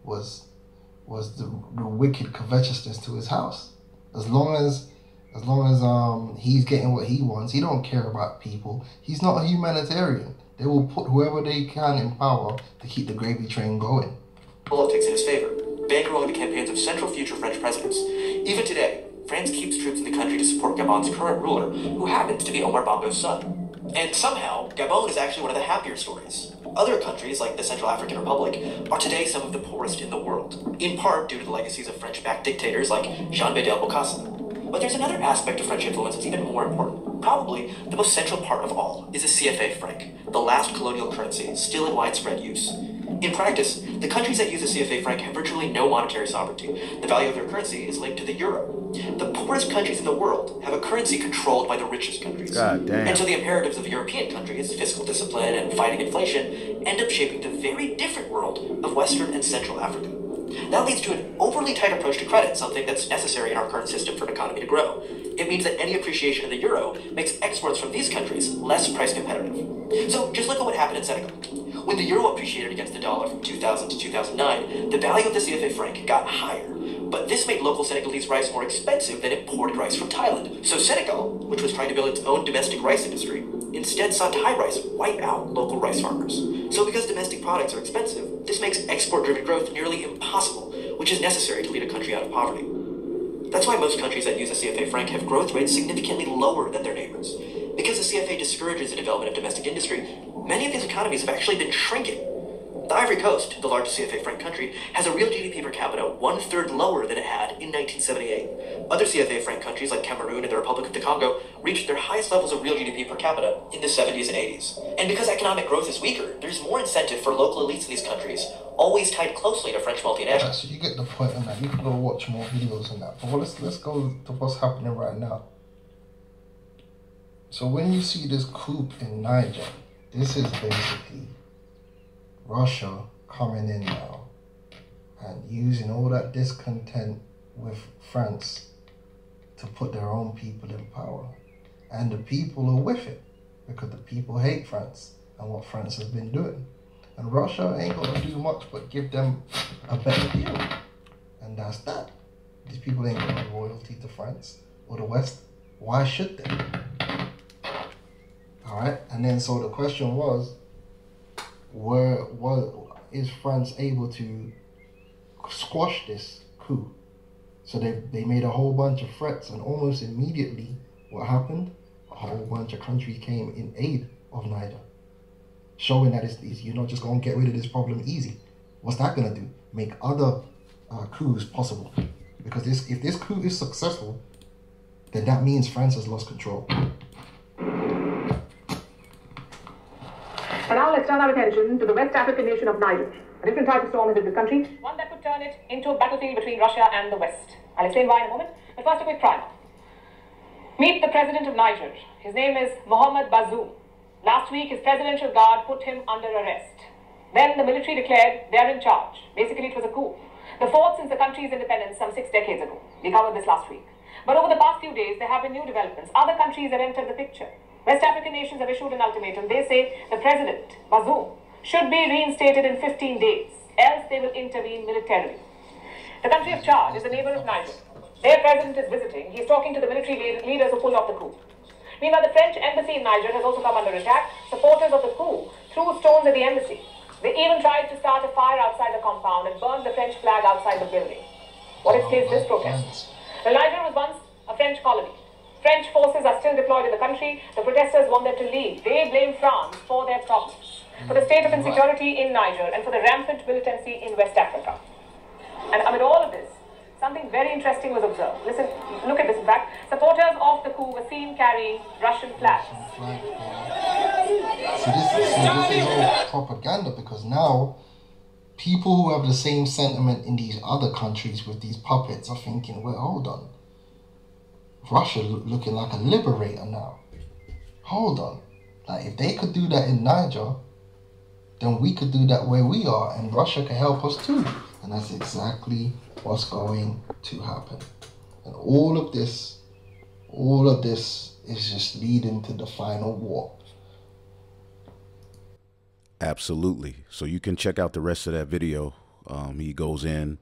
was the wicked covetousness to his house. As long as he's getting what he wants, he don't care about people. He's not a humanitarian. They will put whoever they can in power to keep the gravy train going. Politics in his favor, bankrolling the campaigns of several future French presidents. Even today, France keeps troops in the country to support Gabon's current ruler, who happens to be Omar Bongo's son. And somehow, Gabon is actually one of the happier stories. Other countries, like the Central African Republic, are today some of the poorest in the world, in part due to the legacies of French-backed dictators like Jean Bedel Bokassa. But there's another aspect of French influence that's even more important. Probably the most central part of all is the CFA franc, the last colonial currency still in widespread use. In practice, the countries that use the CFA franc have virtually no monetary sovereignty. The value of their currency is linked to the euro. The poorest countries in the world have a currency controlled by the richest countries. God damn. And so the imperatives of European countries, fiscal discipline and fighting inflation, end up shaping the very different world of Western and Central Africa. That leads to an overly tight approach to credit, something that's necessary in our current system for an economy to grow. It means that any appreciation of the euro makes exports from these countries less price competitive. So just look at what happened in Senegal. When the euro appreciated against the dollar from 2000 to 2009, the value of the CFA franc got higher. But this made local Senegalese rice more expensive than imported rice from Thailand. So Senegal, which was trying to build its own domestic rice industry, instead saw Thai rice wipe out local rice farmers. So because domestic products are expensive, this makes export-driven growth nearly impossible, which is necessary to lead a country out of poverty. That's why most countries that use the CFA franc have growth rates significantly lower than their neighbors. Because the CFA discourages the development of domestic industry, many of these economies have actually been shrinking. The Ivory Coast, the largest CFA franc country, has a real GDP per capita 1/3 lower than it had in 1978. Other CFA franc countries like Cameroon and the Republic of the Congo reached their highest levels of real GDP per capita in the 70s and 80s. And because economic growth is weaker, there's more incentive for local elites in these countries, always tied closely to French multinationals. So you get the point on that. You can go watch more videos on that. But let's go to what's happening right now. So when you see this coup in Niger, this is basically Russia coming in now and using all that discontent with France to put their own people in power. And the people are with it because the people hate France and what France has been doing. And Russia ain't gonna do much but give them a better deal. And that's that. These people ain't got no loyalty to France or the West. Why should they? Alright, and then so the question was, is France able to squash this coup? So they made a whole bunch of threats, and almost immediately what happened? A whole bunch of countries came in aid of Niger, showing that you're not just going to get rid of this problem easy. What's that going to do? Make other coups possible. Because if this coup is successful, then that means France has lost control. And now let's turn our attention to the West African nation of Niger. A different type of storm has hit the country, one that could turn it into a battlefield between Russia and the West. I'll explain why in a moment, but first a quick primer. Meet the president of Niger. His name is Mohamed Bazoum. Last week, his presidential guard put him under arrest. Then the military declared they're in charge. Basically, it was a coup. The fourth since the country's independence some 6 decades ago. We covered this last week. But over the past few days, there have been new developments. Other countries have entered the picture. West African nations have issued an ultimatum. They say the president, Bazoum, should be reinstated in 15 days, else they will intervene militarily. The country of Chad is a neighbor of Niger. Their president is visiting. He's talking to the military leaders who pulled off the coup. Meanwhile, the French embassy in Niger has also come under attack. Supporters of the coup threw stones at the embassy. They even tried to start a fire outside the compound and burned the French flag outside the building. What explains this protest? The Niger was once a French colony. French forces are still deployed in the country. The protesters want them to leave. They blame France for their problems, for the state of insecurity in Niger, and for the rampant militancy in West Africa. And amid all of this, something very interesting was observed. Listen, look at this. In fact, supporters of the coup were seen carrying Russian flags. So this is all propaganda, because now people who have the same sentiment in these other countries with these puppets are thinking, well, hold on. Russia looking like a liberator now. Hold on. Like, if they could do that in Niger, then we could do that where we are, and Russia can help us too. And that's exactly what's going to happen. And all of this is just leading to the final war. Absolutely. So you can check out the rest of that video. He goes in.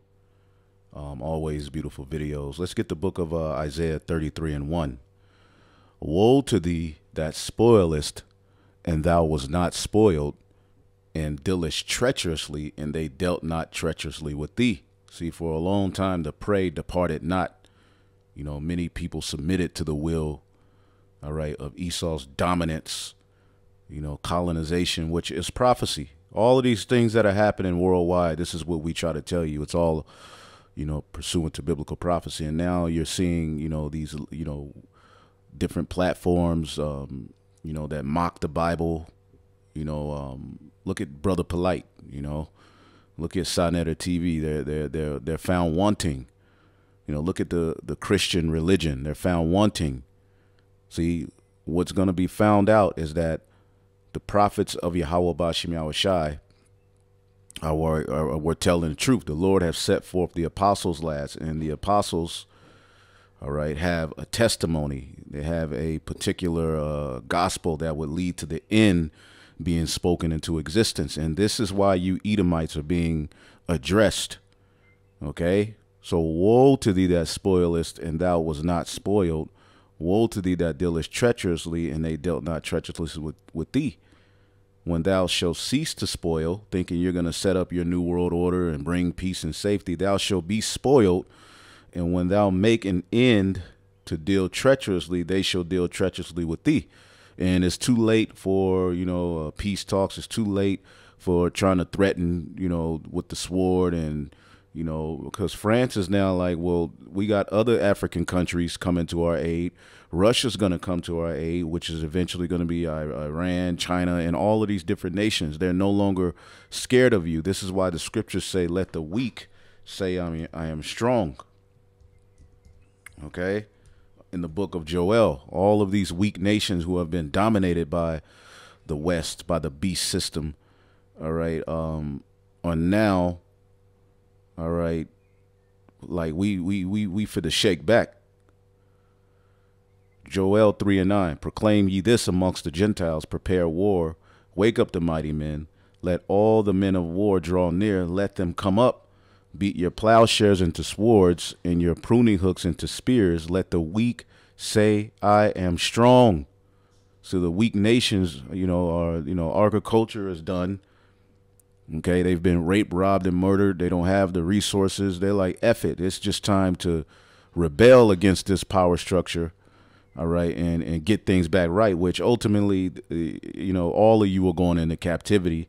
Always beautiful videos. Let's get the book of Isaiah 33:1. Woe to thee that spoilest, and thou was not spoiled, and dealest treacherously, and they dealt not treacherously with thee. See, for a long time the prey departed not. You know, many people submitted to the will, all right, of Esau's dominance, you know, colonization, which is prophecy. All of these things that are happening worldwide, this is what we try to tell you. It's all, you know, pursuant to biblical prophecy. And now you're seeing, you know, these, you know, different platforms, you know, that mock the Bible. You know, look at Brother Polite, you know, look at Sonetta TV. They're found wanting. You know, look at the Christian religion. They're found wanting. See, what's going to be found out is that the prophets of Yahweh Bashim Yahushai, we're telling the truth. The Lord have set forth the apostles last, and the apostles, all right, have a testimony. They have a particular gospel that would lead to the end being spoken into existence. And this is why you Edomites are being addressed. Okay? So woe to thee that spoilest, and thou was not spoiled. Woe to thee that dealest treacherously, and they dealt not treacherously with thee. When thou shalt cease to spoil, thinking you're going to set up your new world order and bring peace and safety, thou shalt be spoiled. And when thou make an end to deal treacherously, they shall deal treacherously with thee. And it's too late for, peace talks. It's too late for trying to threaten, with the sword. And, because France is now like, well, we got other African countries coming to our aid. Russia's going to come to our aid, which is eventually going to be Iran, China, and all of these different nations. They're no longer scared of you. This is why the scriptures say, let the weak say, I am strong. Okay? In the book of Joel, all of these weak nations who have been dominated by the West, by the beast system, all right, are now, all right, like we for the shake back. Joel 3:9, proclaim ye this amongst the Gentiles, prepare war, wake up the mighty men, let all the men of war draw near, let them come up, beat your plowshares into swords and your pruning hooks into spears, let the weak say, I am strong. So the weak nations, agriculture is done. Okay, they've been raped, robbed, and murdered. They don't have the resources. They're like, F it. It's just time to rebel against this power structure, all right, and get things back right, which ultimately, all of you are going into captivity,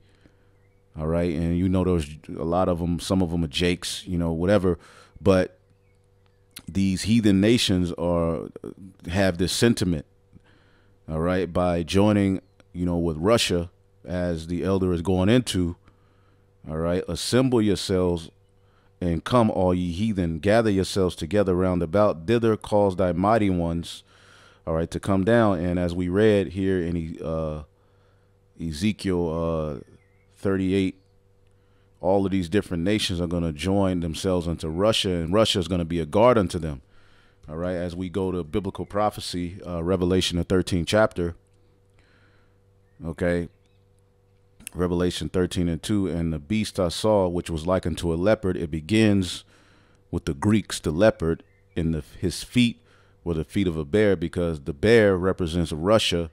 all right, and there's a lot of them, some of them are jakes, whatever, but these heathen nations have this sentiment, all right, by joining, with Russia, as the elder is going into. All right, assemble yourselves and come, all ye heathen, gather yourselves together round about. Thither cause thy mighty ones, all right, to come down. And as we read here in Ezekiel 38, all of these different nations are going to join themselves into Russia, and Russia is going to be a guard unto them. All right, as we go to biblical prophecy, Revelation, the 13th chapter, okay, Revelation 13:2, and the beast I saw, which was like unto a leopard. It begins with the Greeks, the leopard, and his feet were the feet of a bear, because the bear represents Russia,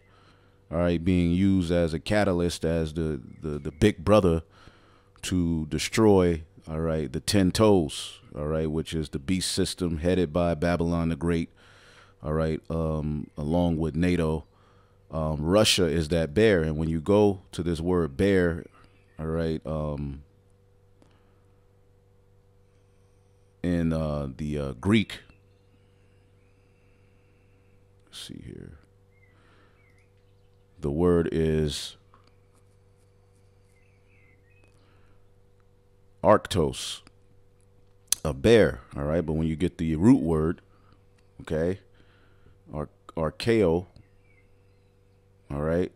all right, being used as a catalyst, as the big brother to destroy, all right, the 10 toes, all right, which is the beast system headed by Babylon the Great, all right, along with NATO. Russia is that bear. And when you go to this word bear, all right, in the Greek, let's see here, the word is arctos, a bear, all right, but when you get the root word, okay, archeo, all right,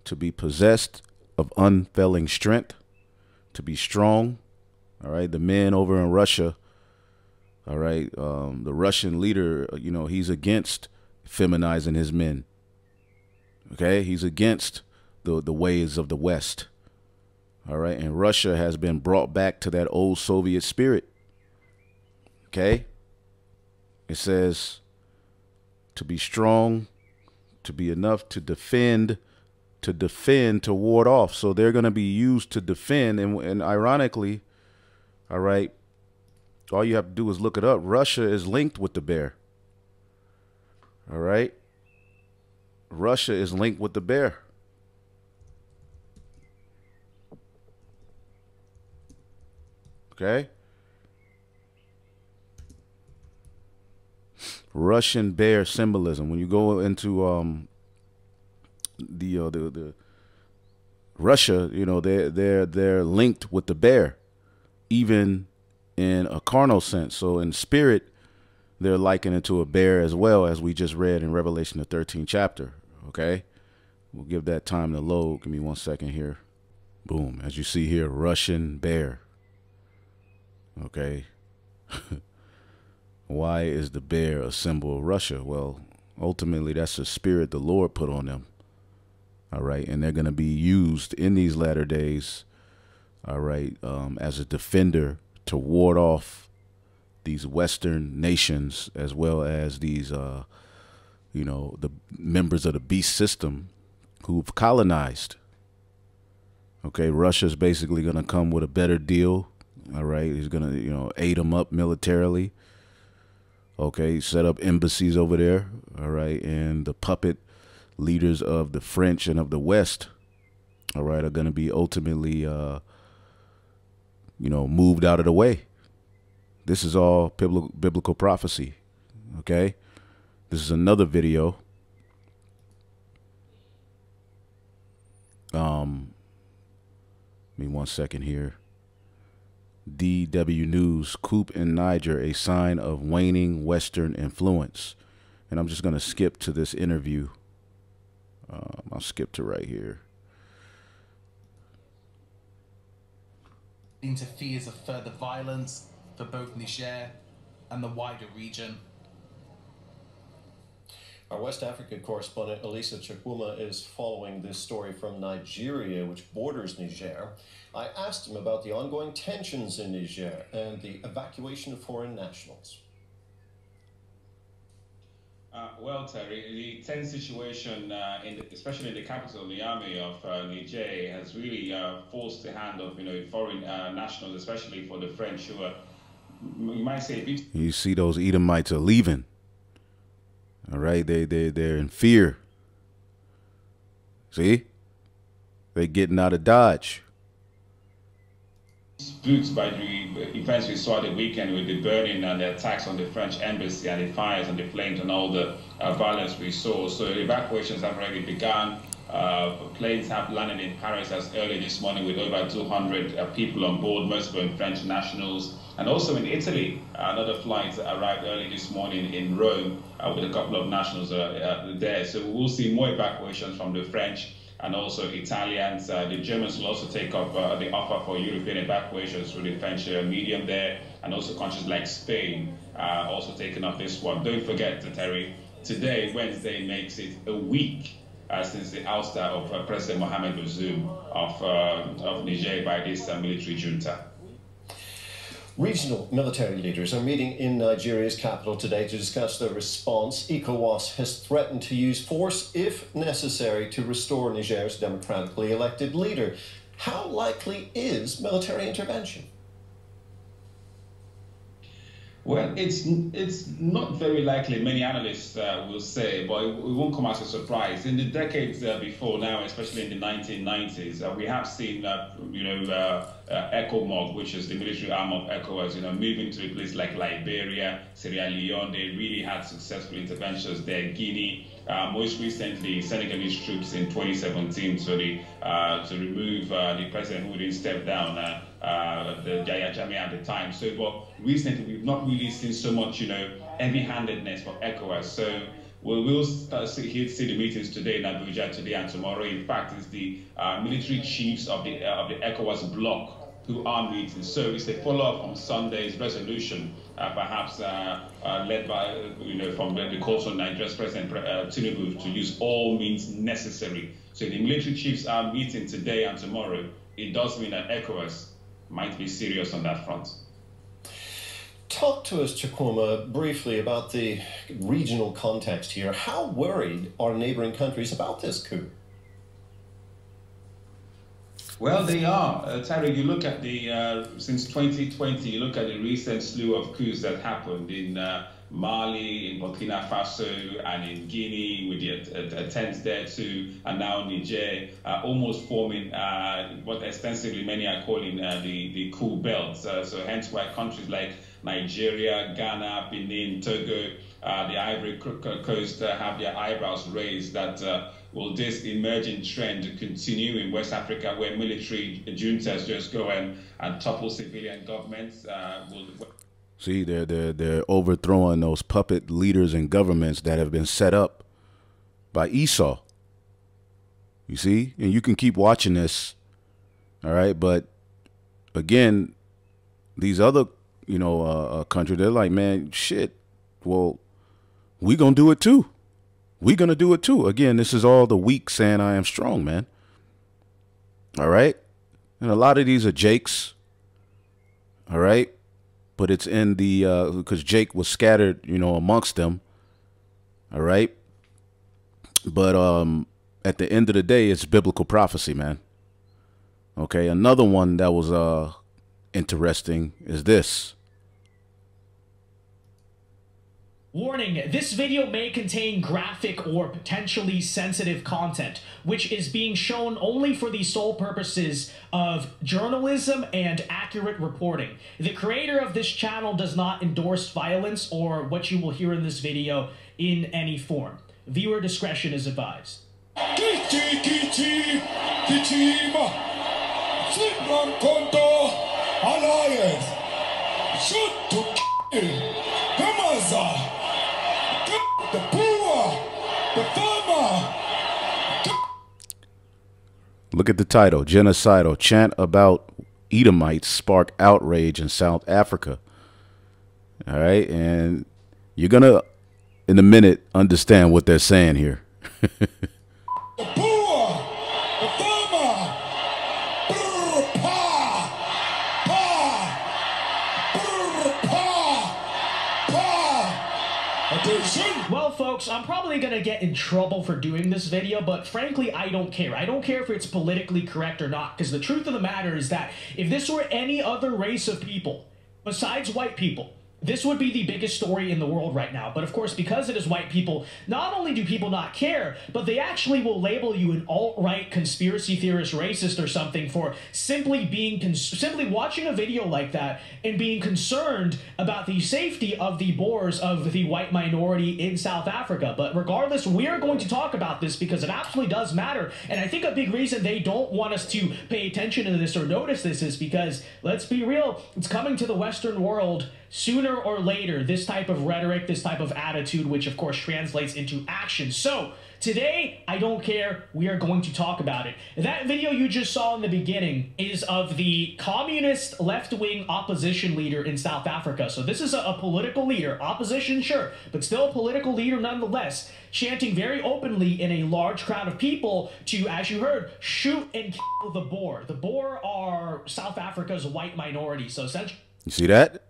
to be possessed of unfailing strength, to be strong, all right. The men over in Russia, all right, the Russian leader, he's against feminizing his men, okay. He's against the ways of the West, all right. And Russia has been brought back to that old Soviet spirit, okay. It says to be strong, to be enough to defend, to ward off. So they're going to be used to defend. And ironically, all right, all you have to do is look it up. Russia is linked with the bear. All right. Russia is linked with the bear. Okay. Russian bear symbolism. When you go into the Russia, they're linked with the bear, even in a carnal sense. So in spirit, they're likened it to a bear as well, as we just read in Revelation, the 13th chapter. Okay, we'll give that time to load. Give me 1 second here. Boom. As you see here, Russian bear. Okay. Why is the bear a symbol of Russia? Well, ultimately, that's the spirit the Lord put on them. All right. And they're going to be used in these latter days, all right, as a defender to ward off these Western nations, as well as these, you know, the members of the beast system who've colonized. Okay, Russia's basically going to come with a better deal. All right, he's going to, you know, aid them up militarily. Okay, set up embassies over there. All right, and the puppet leaders of the French and of the West, all right, are going to be ultimately, you know, moved out of the way. This is all biblical prophecy. Okay, this is another video. Give me 1 second here. DW News, coup in Niger, a sign of waning Western influence. And I'm just going to skip to this interview. I'll skip to right here. Into fears of further violence for both Niger and the wider region. Our West Africa correspondent Elisa Chukwuma is following this story from Nigeria, which borders Niger. I asked him about the ongoing tensions in Niger and the evacuation of foreign nationals. Well, Terry, the tense situation, especially in the capital, Niamey of Niger, has really forced the hand of foreign nationals, especially for the French, who are, you might say, you see those Edomites are leaving. All right, they're in fear. See, they're getting out of Dodge. Spooked by the events we saw the weekend with the burning and the attacks on the French embassy and the fires and the flames and all the violence we saw. So the evacuations have already begun. Planes have landed in Paris as early this morning with over 200 people on board, most of them French nationals. And also in Italy, another flight arrived early this morning in Rome with a couple of nationals there. So we will see more evacuations from the French and also Italians. The Germans will also take up the offer for European evacuations through the French medium there, and also countries like Spain also taking up this one. Don't forget, Terry, today, Wednesday, makes it a week since the ouster of President Mohamed Bazoum of Niger by this military junta. Regional military leaders are meeting in Nigeria's capital today to discuss their response. ECOWAS has threatened to use force if necessary to restore Niger's democratically elected leader. How likely is military intervention? Well, it's not very likely, many analysts will say, but it won't come as a surprise. In the decades before now, especially in the 1990s, we have seen, ECOMOG, which is the military arm of ECOWAS, moving to a place like Liberia, Sierra Leone. They really had successful interventions there. Guinea, most recently, Senegalese troops in 2017 to remove the president who didn't step down, the Yahya Jammeh at the time. So, but recently, we've not really seen so much, heavy-handedness from ECOWAS. So we'll see the meetings today in Abuja, today and tomorrow. In fact, it's the military chiefs of the ECOWAS bloc who are meeting. So it's the follow-up from Sunday's resolution, perhaps led by, from the calls on Nigeria's President Tinubu to use all means necessary. So the military chiefs are meeting today and tomorrow. It does mean that ECOWAS might be serious on that front. Talk to us, Chukwuma, briefly about the regional context here. How worried are neighboring countries about this coup? Well, they are. Terry, you look at since 2020, you look at the recent slew of coups that happened in Mali, in Burkina Faso, and in Guinea, with the attempts there too, and now Niger, almost forming what ostensibly many are calling the coup belt. So hence why countries like Nigeria, Ghana, Benin, Togo, the Ivory Coast have their eyebrows raised that will this emerging trend continue in West Africa, where military juntas just go and topple civilian governments? See, they're overthrowing those puppet leaders and governments that have been set up by Esau. You see? And you can keep watching this, All right. But again, these other, countries, they're like, man, shit. Well, we gonna do it too. We gonna do it too. Again, this is all the weak saying I am strong, man. All right. And a lot of these are Jakes. All right. But it's in the, because Jake was scattered, amongst them. All right. But at the end of the day, it's biblical prophecy, man. Okay. Another one that was interesting is this. Warning, this video may contain graphic or potentially sensitive content, which is being shown only for the sole purposes of journalism and accurate reporting. The creator of this channel does not endorse violence or what you will hear in this video in any form. Viewer discretion is advised. The poor, the farmer. Look at the title, genocidal chant about Edomites spark outrage in South Africa. All right. And you're going to, in a minute, understand what they're saying here. The poor, the farmer. Brr, pa, pa, brr, pa, pa. Attention. Well, folks, I'm probably going to get in trouble for doing this video, but frankly, I don't care. I don't care if it's politically correct or not, because the truth of the matter is that if this were any other race of people besides white people, this would be the biggest story in the world right now. But of course, because it is white people, not only do people not care, but they actually will label you an alt-right conspiracy theorist, racist or something for simply watching a video like that and being concerned about the safety of the Boers of the white minority in South Africa. But regardless, we are going to talk about this because it absolutely does matter. And I think a big reason they don't want us to pay attention to this or notice this is because, let's be real, it's coming to the Western world sooner or later, this type of rhetoric, this type of attitude, which of course translates into action. So today, I don't care, we are going to talk about it. That video you just saw in the beginning is of the communist left-wing opposition leader in South Africa. So this is a political leader, opposition, sure, but still a political leader nonetheless, chanting very openly in a large crowd of people to, as you heard, shoot and kill the Boer. The Boer are South Africa's white minority, so essentially... You see that?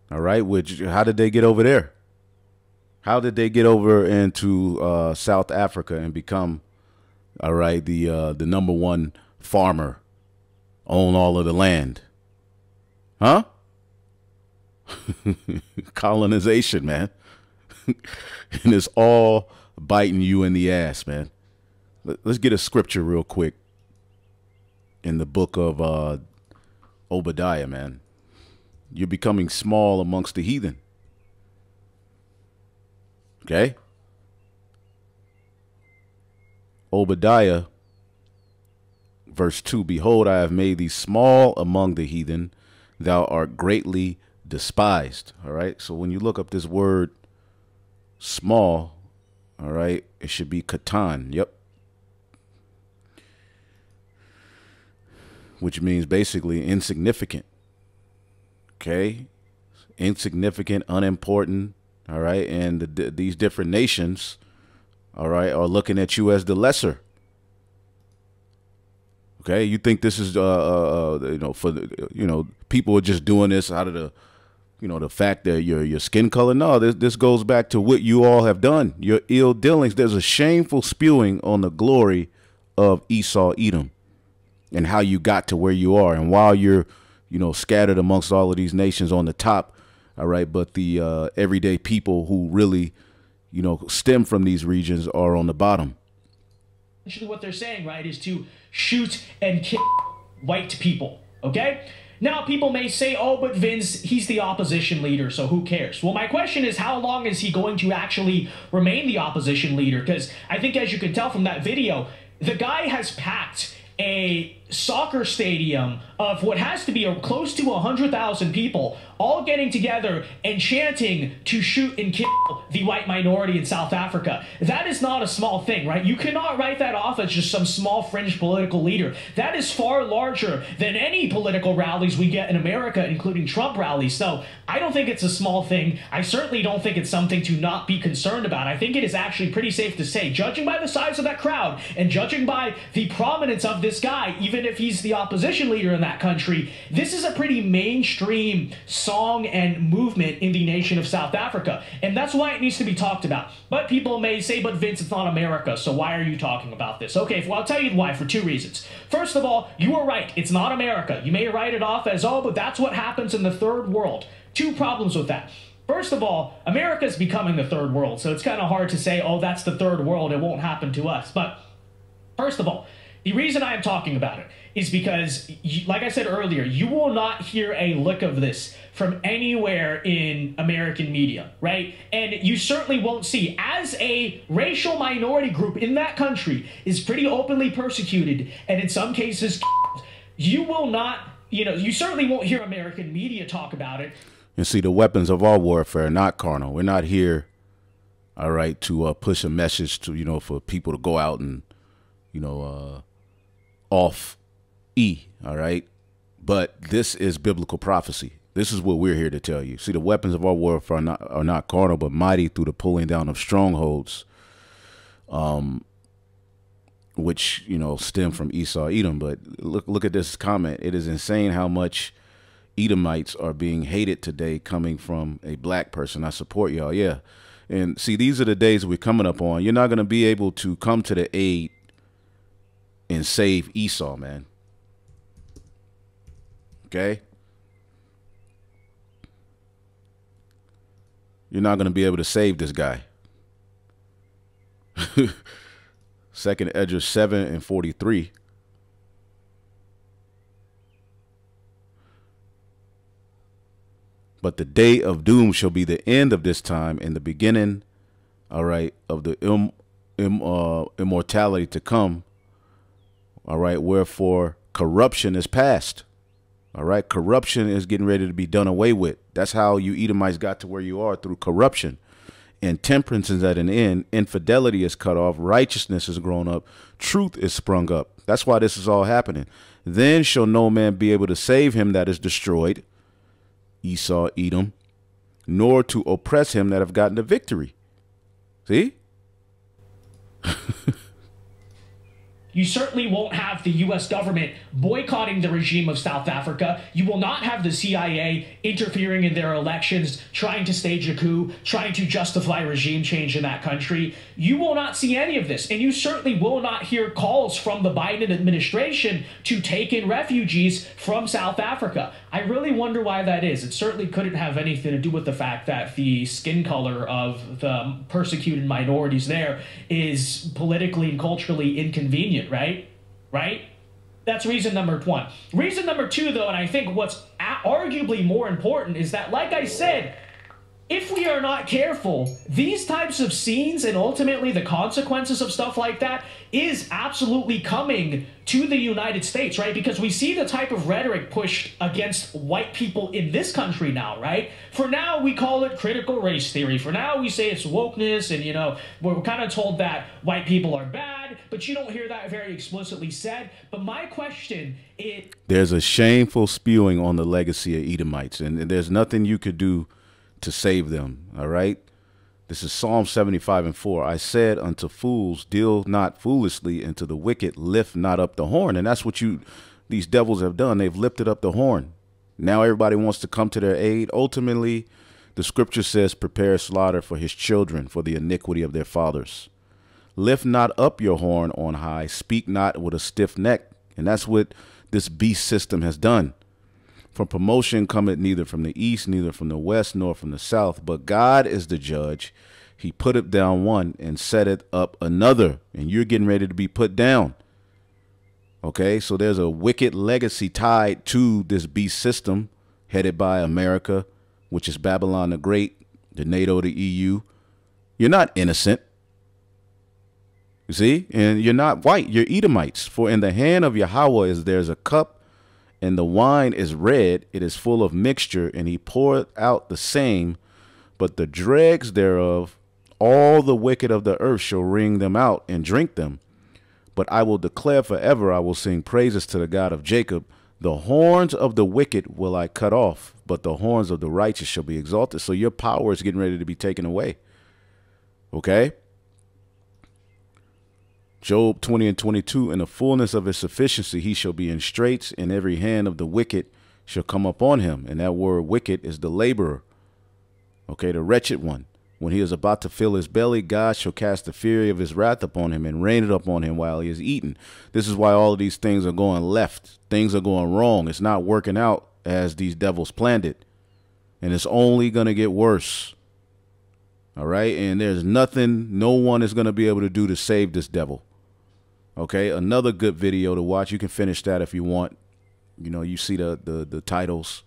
All right, how did they get over there? How did they get over into South Africa and become, all right, the #1 farmer, own all of the land? Huh? Colonization, man. And it's all biting you in the ass, man. Let's get a scripture real quick in the book of Obadiah, man. You're becoming small amongst the heathen. Okay? Obadiah, verse 2, behold, I have made thee small among the heathen. Thou art greatly despised. All right? So when you look up this word small, all right, it should be katan. Yep. Which means basically insignificant. Okay, insignificant, unimportant, all right, and these different nations, all right, are looking at you as the lesser. Okay, you think this is, people are just doing this out of the, the fact that your skin color? No, this goes back to what you all have done, your ill dealings. There's a shameful spewing on the glory of Esau, Edom, and how you got to where you are, and while you're scattered amongst all of these nations on the top. All right. But the everyday people who really, stem from these regions are on the bottom. Essentially what they're saying, right, is to shoot and kill white people. OK, now people may say, oh, but Vince, he's the opposition leader, so who cares? Well, my question is, how long is he going to actually remain the opposition leader? Because I think, as you can tell from that video, the guy has packed a soccer stadium of what has to be close to 100,000 people all getting together and chanting to shoot and kill the white minority in South Africa. That is not a small thing, right? You cannot write that off as just some small fringe political leader. That is far larger than any political rallies we get in America, including Trump rallies. So I don't think it's a small thing. I certainly don't think it's something to not be concerned about. I think it is actually pretty safe to say, judging by the size of that crowd and judging by the prominence of this guy, even if he's the opposition leader in that country, this is a pretty mainstream song and movement in the nation of South Africa. And that's why it needs to be talked about. But people may say, but Vince, it's not America, so why are you talking about this? Okay, well, I'll tell you why, for two reasons. First of all, you are right. It's not America. You may write it off as, oh, but that's what happens in the third world. Two problems with that. First of all, America is becoming the third world, so it's kind of hard to say, oh, that's the third world, it won't happen to us. But first of all, the reason I am talking about it is because, like I said earlier, you will not hear a lick of this from anywhere in American media, right? And you certainly won't see, as a racial minority group in that country is pretty openly persecuted, and in some cases, you will not, you certainly won't hear American media talk about it. And see, the weapons of our warfare are not carnal. We're not here, all right, to push a message to, for people to go out and, off all right? But this is biblical prophecy. This is what we're here to tell you. See, the weapons of our warfare are not carnal, but mighty through the pulling down of strongholds, which, stem from Esau, Edom. But look at this comment. It is insane how much Edomites are being hated today coming from a black person. I support y'all. Yeah. And see, these are the days we're coming up on. You're not going to be able to come to the aid and save Esau, man. Okay? You're not going to be able to save this guy. Second Edges 7:43. But the day of doom shall be the end of this time and the beginning, all right, of the immortality to come. All right, wherefore corruption is past. All right, corruption is getting ready to be done away with. That's how you Edomites got to where you are, through corruption. And temperance is at an end. Infidelity is cut off. Righteousness is grown up. Truth is sprung up. That's why this is all happening. Then shall no man be able to save him that is destroyed, Esau, Edom, nor to oppress him that have gotten the victory. See? You certainly won't have the U.S. government boycotting the regime of South Africa. You will not have the CIA interfering in their elections, trying to stage a coup, trying to justify regime change in that country. You will not see any of this. And you certainly will not hear calls from the Biden administration to take in refugees from South Africa. I really wonder why that is. It certainly couldn't have anything to do with the fact that the skin color of the persecuted minorities there is politically and culturally inconvenient. Right? That's reason number one. Reason number two, though, and I think what's arguably more important, is that, like I said, if we are not careful, these types of scenes and ultimately the consequences of stuff like that is absolutely coming to the United States, right? Because we see the type of rhetoric pushed against white people in this country now, right? For now, we call it critical race theory. For now, we say it's wokeness, and, we're kind of told that white people are bad, but you don't hear that very explicitly said. But my question is... There's a shameful spewing on the legacy of Edomites, and there's nothing you could do to save them. All right. This is Psalm 75:4. I said unto fools, deal not foolishly, and to the wicked lift not up the horn. And that's what these devils have done. They've lifted up the horn. Now everybody wants to come to their aid. Ultimately, the scripture says, prepare slaughter for his children, for the iniquity of their fathers. Lift not up your horn on high. Speak not with a stiff neck. And that's what this beast system has done. For promotion cometh neither from the east, neither from the west, nor from the south. But God is the judge. He putteth down one and setteth up another. And you're getting ready to be put down. Okay, so there's a wicked legacy tied to this beast system headed by America, which is Babylon the Great, the NATO, the EU. You're not innocent. You see? And you're not white, you're Edomites. For in the hand of Yahweh there's a cup, and the wine is red, it is full of mixture, and he poureth out the same, but the dregs thereof, all the wicked of the earth shall wring them out and drink them. But I will declare forever, I will sing praises to the God of Jacob. The horns of the wicked will I cut off, but the horns of the righteous shall be exalted. So your power is getting ready to be taken away. Okay? Job 20 and 22, in the fullness of his sufficiency, he shall be in straits, and every hand of the wicked shall come upon him. And that word wicked is the laborer. Okay, the wretched one. When he is about to fill his belly, God shall cast the fury of his wrath upon him and rain it upon him while he is eating. This is why all of these things are going left. Things are going wrong. It's not working out as these devils planned it. And it's only going to get worse. All right. And there's nothing no one is going to be able to do to save this devil. Okay. Another good video to watch. You can finish that if you want. You know, you see the titles.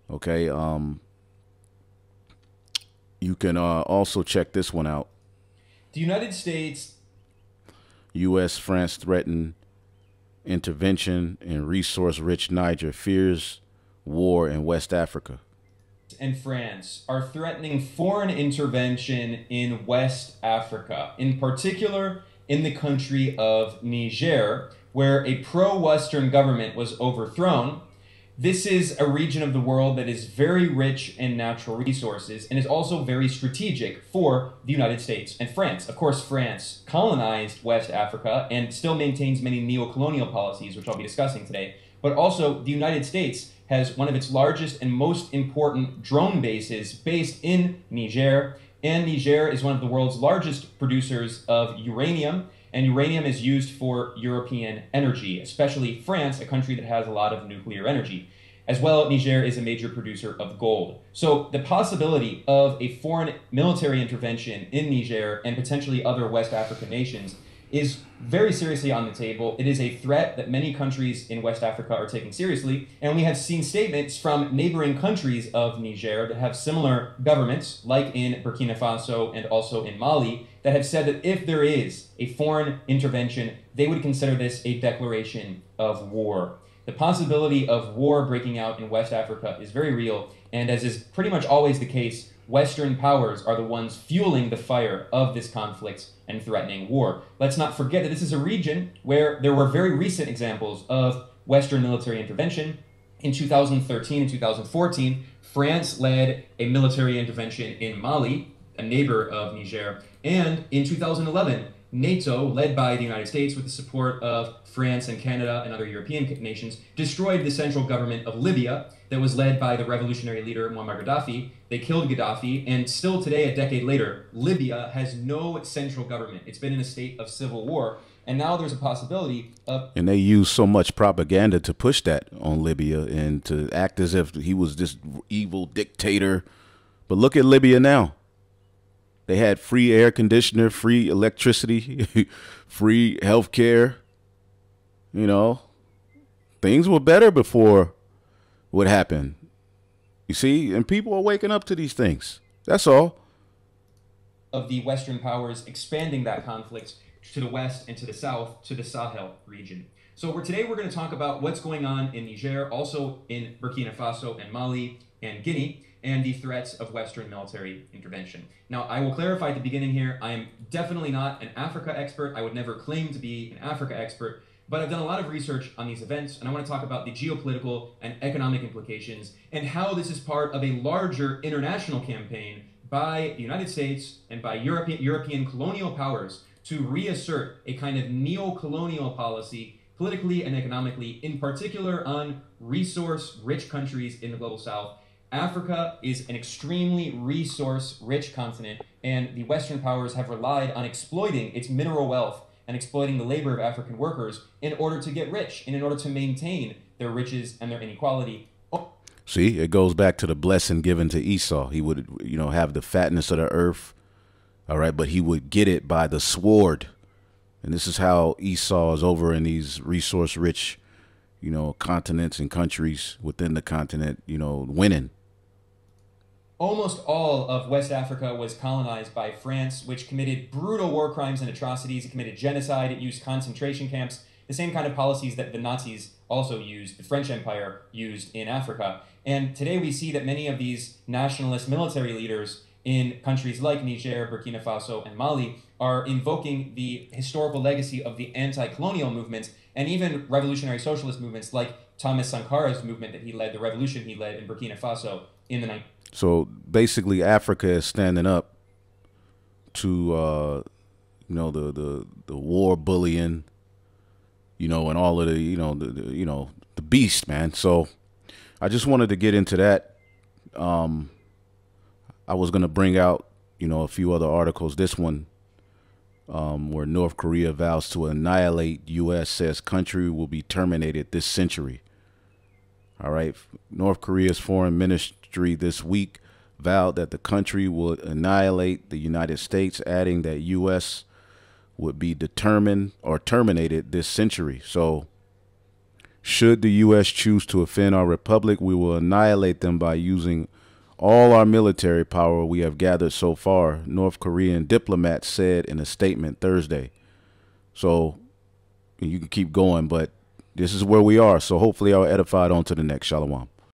Okay. You can also check this one out. The United States. U.S. France threaten intervention in resource-rich Niger, fears war in West Africa. And France are threatening foreign intervention in West Africa, in particular in the country of Niger, where a pro-Western government was overthrown. This is a region of the world that is very rich in natural resources and is also very strategic for the United States and France. Of course, France colonized West Africa and still maintains many neo-colonial policies, which I'll be discussing today. But also, the United States has one of its largest and most important drone bases based in Niger. And Niger is one of the world's largest producers of uranium. And uranium is used for European energy, especially France, a country that has a lot of nuclear energy. As well, Niger is a major producer of gold. So the possibility of a foreign military intervention in Niger and potentially other West African nations is very seriously on the table. It is a threat that many countries in West Africa are taking seriously. And we have seen statements from neighboring countries of Niger that have similar governments, like in Burkina Faso and also in Mali, that have said that if there is a foreign intervention, they would consider this a declaration of war. The possibility of war breaking out in West Africa is very real, and as is pretty much always the case, Western powers are the ones fueling the fire of this conflict and threatening war. Let's not forget that this is a region where there were very recent examples of Western military intervention. In 2013 and 2014, France led a military intervention in Mali, a neighbor of Niger, and in 2011, NATO, led by the United States with the support of France and Canada and other European nations, destroyed the central government of Libya that was led by the revolutionary leader Muammar Gaddafi. They killed Gaddafi, and still today, a decade later, Libya has no central government. It's been in a state of civil war, and now there's a possibility of... And they use so much propaganda to push that on Libya and to act as if he was this evil dictator. But look at Libya now. They had free air conditioner, free electricity, free health care. You know, things were better before what happened. You see, and people are waking up to these things. That's all. Of the Western powers expanding that conflict to the west and to the south, to the Sahel region. So today we're going to talk about what's going on in Niger, also in Burkina Faso and Mali and Guinea, and the threats of Western military intervention. Now, I will clarify at the beginning here, I am definitely not an Africa expert. I would never claim to be an Africa expert, but I've done a lot of research on these events, and I want to talk about the geopolitical and economic implications and how this is part of a larger international campaign by the United States and by European colonial powers to reassert a kind of neo-colonial policy politically and economically, in particular on resource-rich countries in the global south. Africa is an extremely resource-rich continent, and the Western powers have relied on exploiting its mineral wealth and exploiting the labor of African workers in order to get rich and in order to maintain their riches and their inequality. See, it goes back to the blessing given to Esau. He would, you know, have the fatness of the earth, all right, but he would get it by the sword. And this is how Esau is over in these resource-rich, you know, continents and countries within the continent, you know, winning. almost all of West Africa was colonized by France, which committed brutal war crimes and atrocities. It committed genocide. It used concentration camps, the same kind of policies that the Nazis also used, the French Empire used in Africa. And today we see that many of these nationalist military leaders in countries like Niger, Burkina Faso, and Mali are invoking the historical legacy of the anti-colonial movements and even revolutionary socialist movements like Thomas Sankara's movement that he led, the revolution he led in Burkina Faso in the 19th. So basically, Africa is standing up to, you know, the war bullying, you know, and all of the, you know, the beast, man. So I just wanted to get into that. I was going to bring out, you know, a few other articles. This one, where North Korea vows to annihilate U.S., says country will be terminated this century. All right. North Korea's foreign ministry this week vowed that the country would annihilate the United States, adding that U.S. would be determined or terminated this century. So should the U.S. choose to offend our republic, we will annihilate them by using all our military power we have gathered so far, North Korean diplomats said in a statement Thursday. So you can keep going, but this is where we are. So hopefully I'll edify on to the next. Shalom.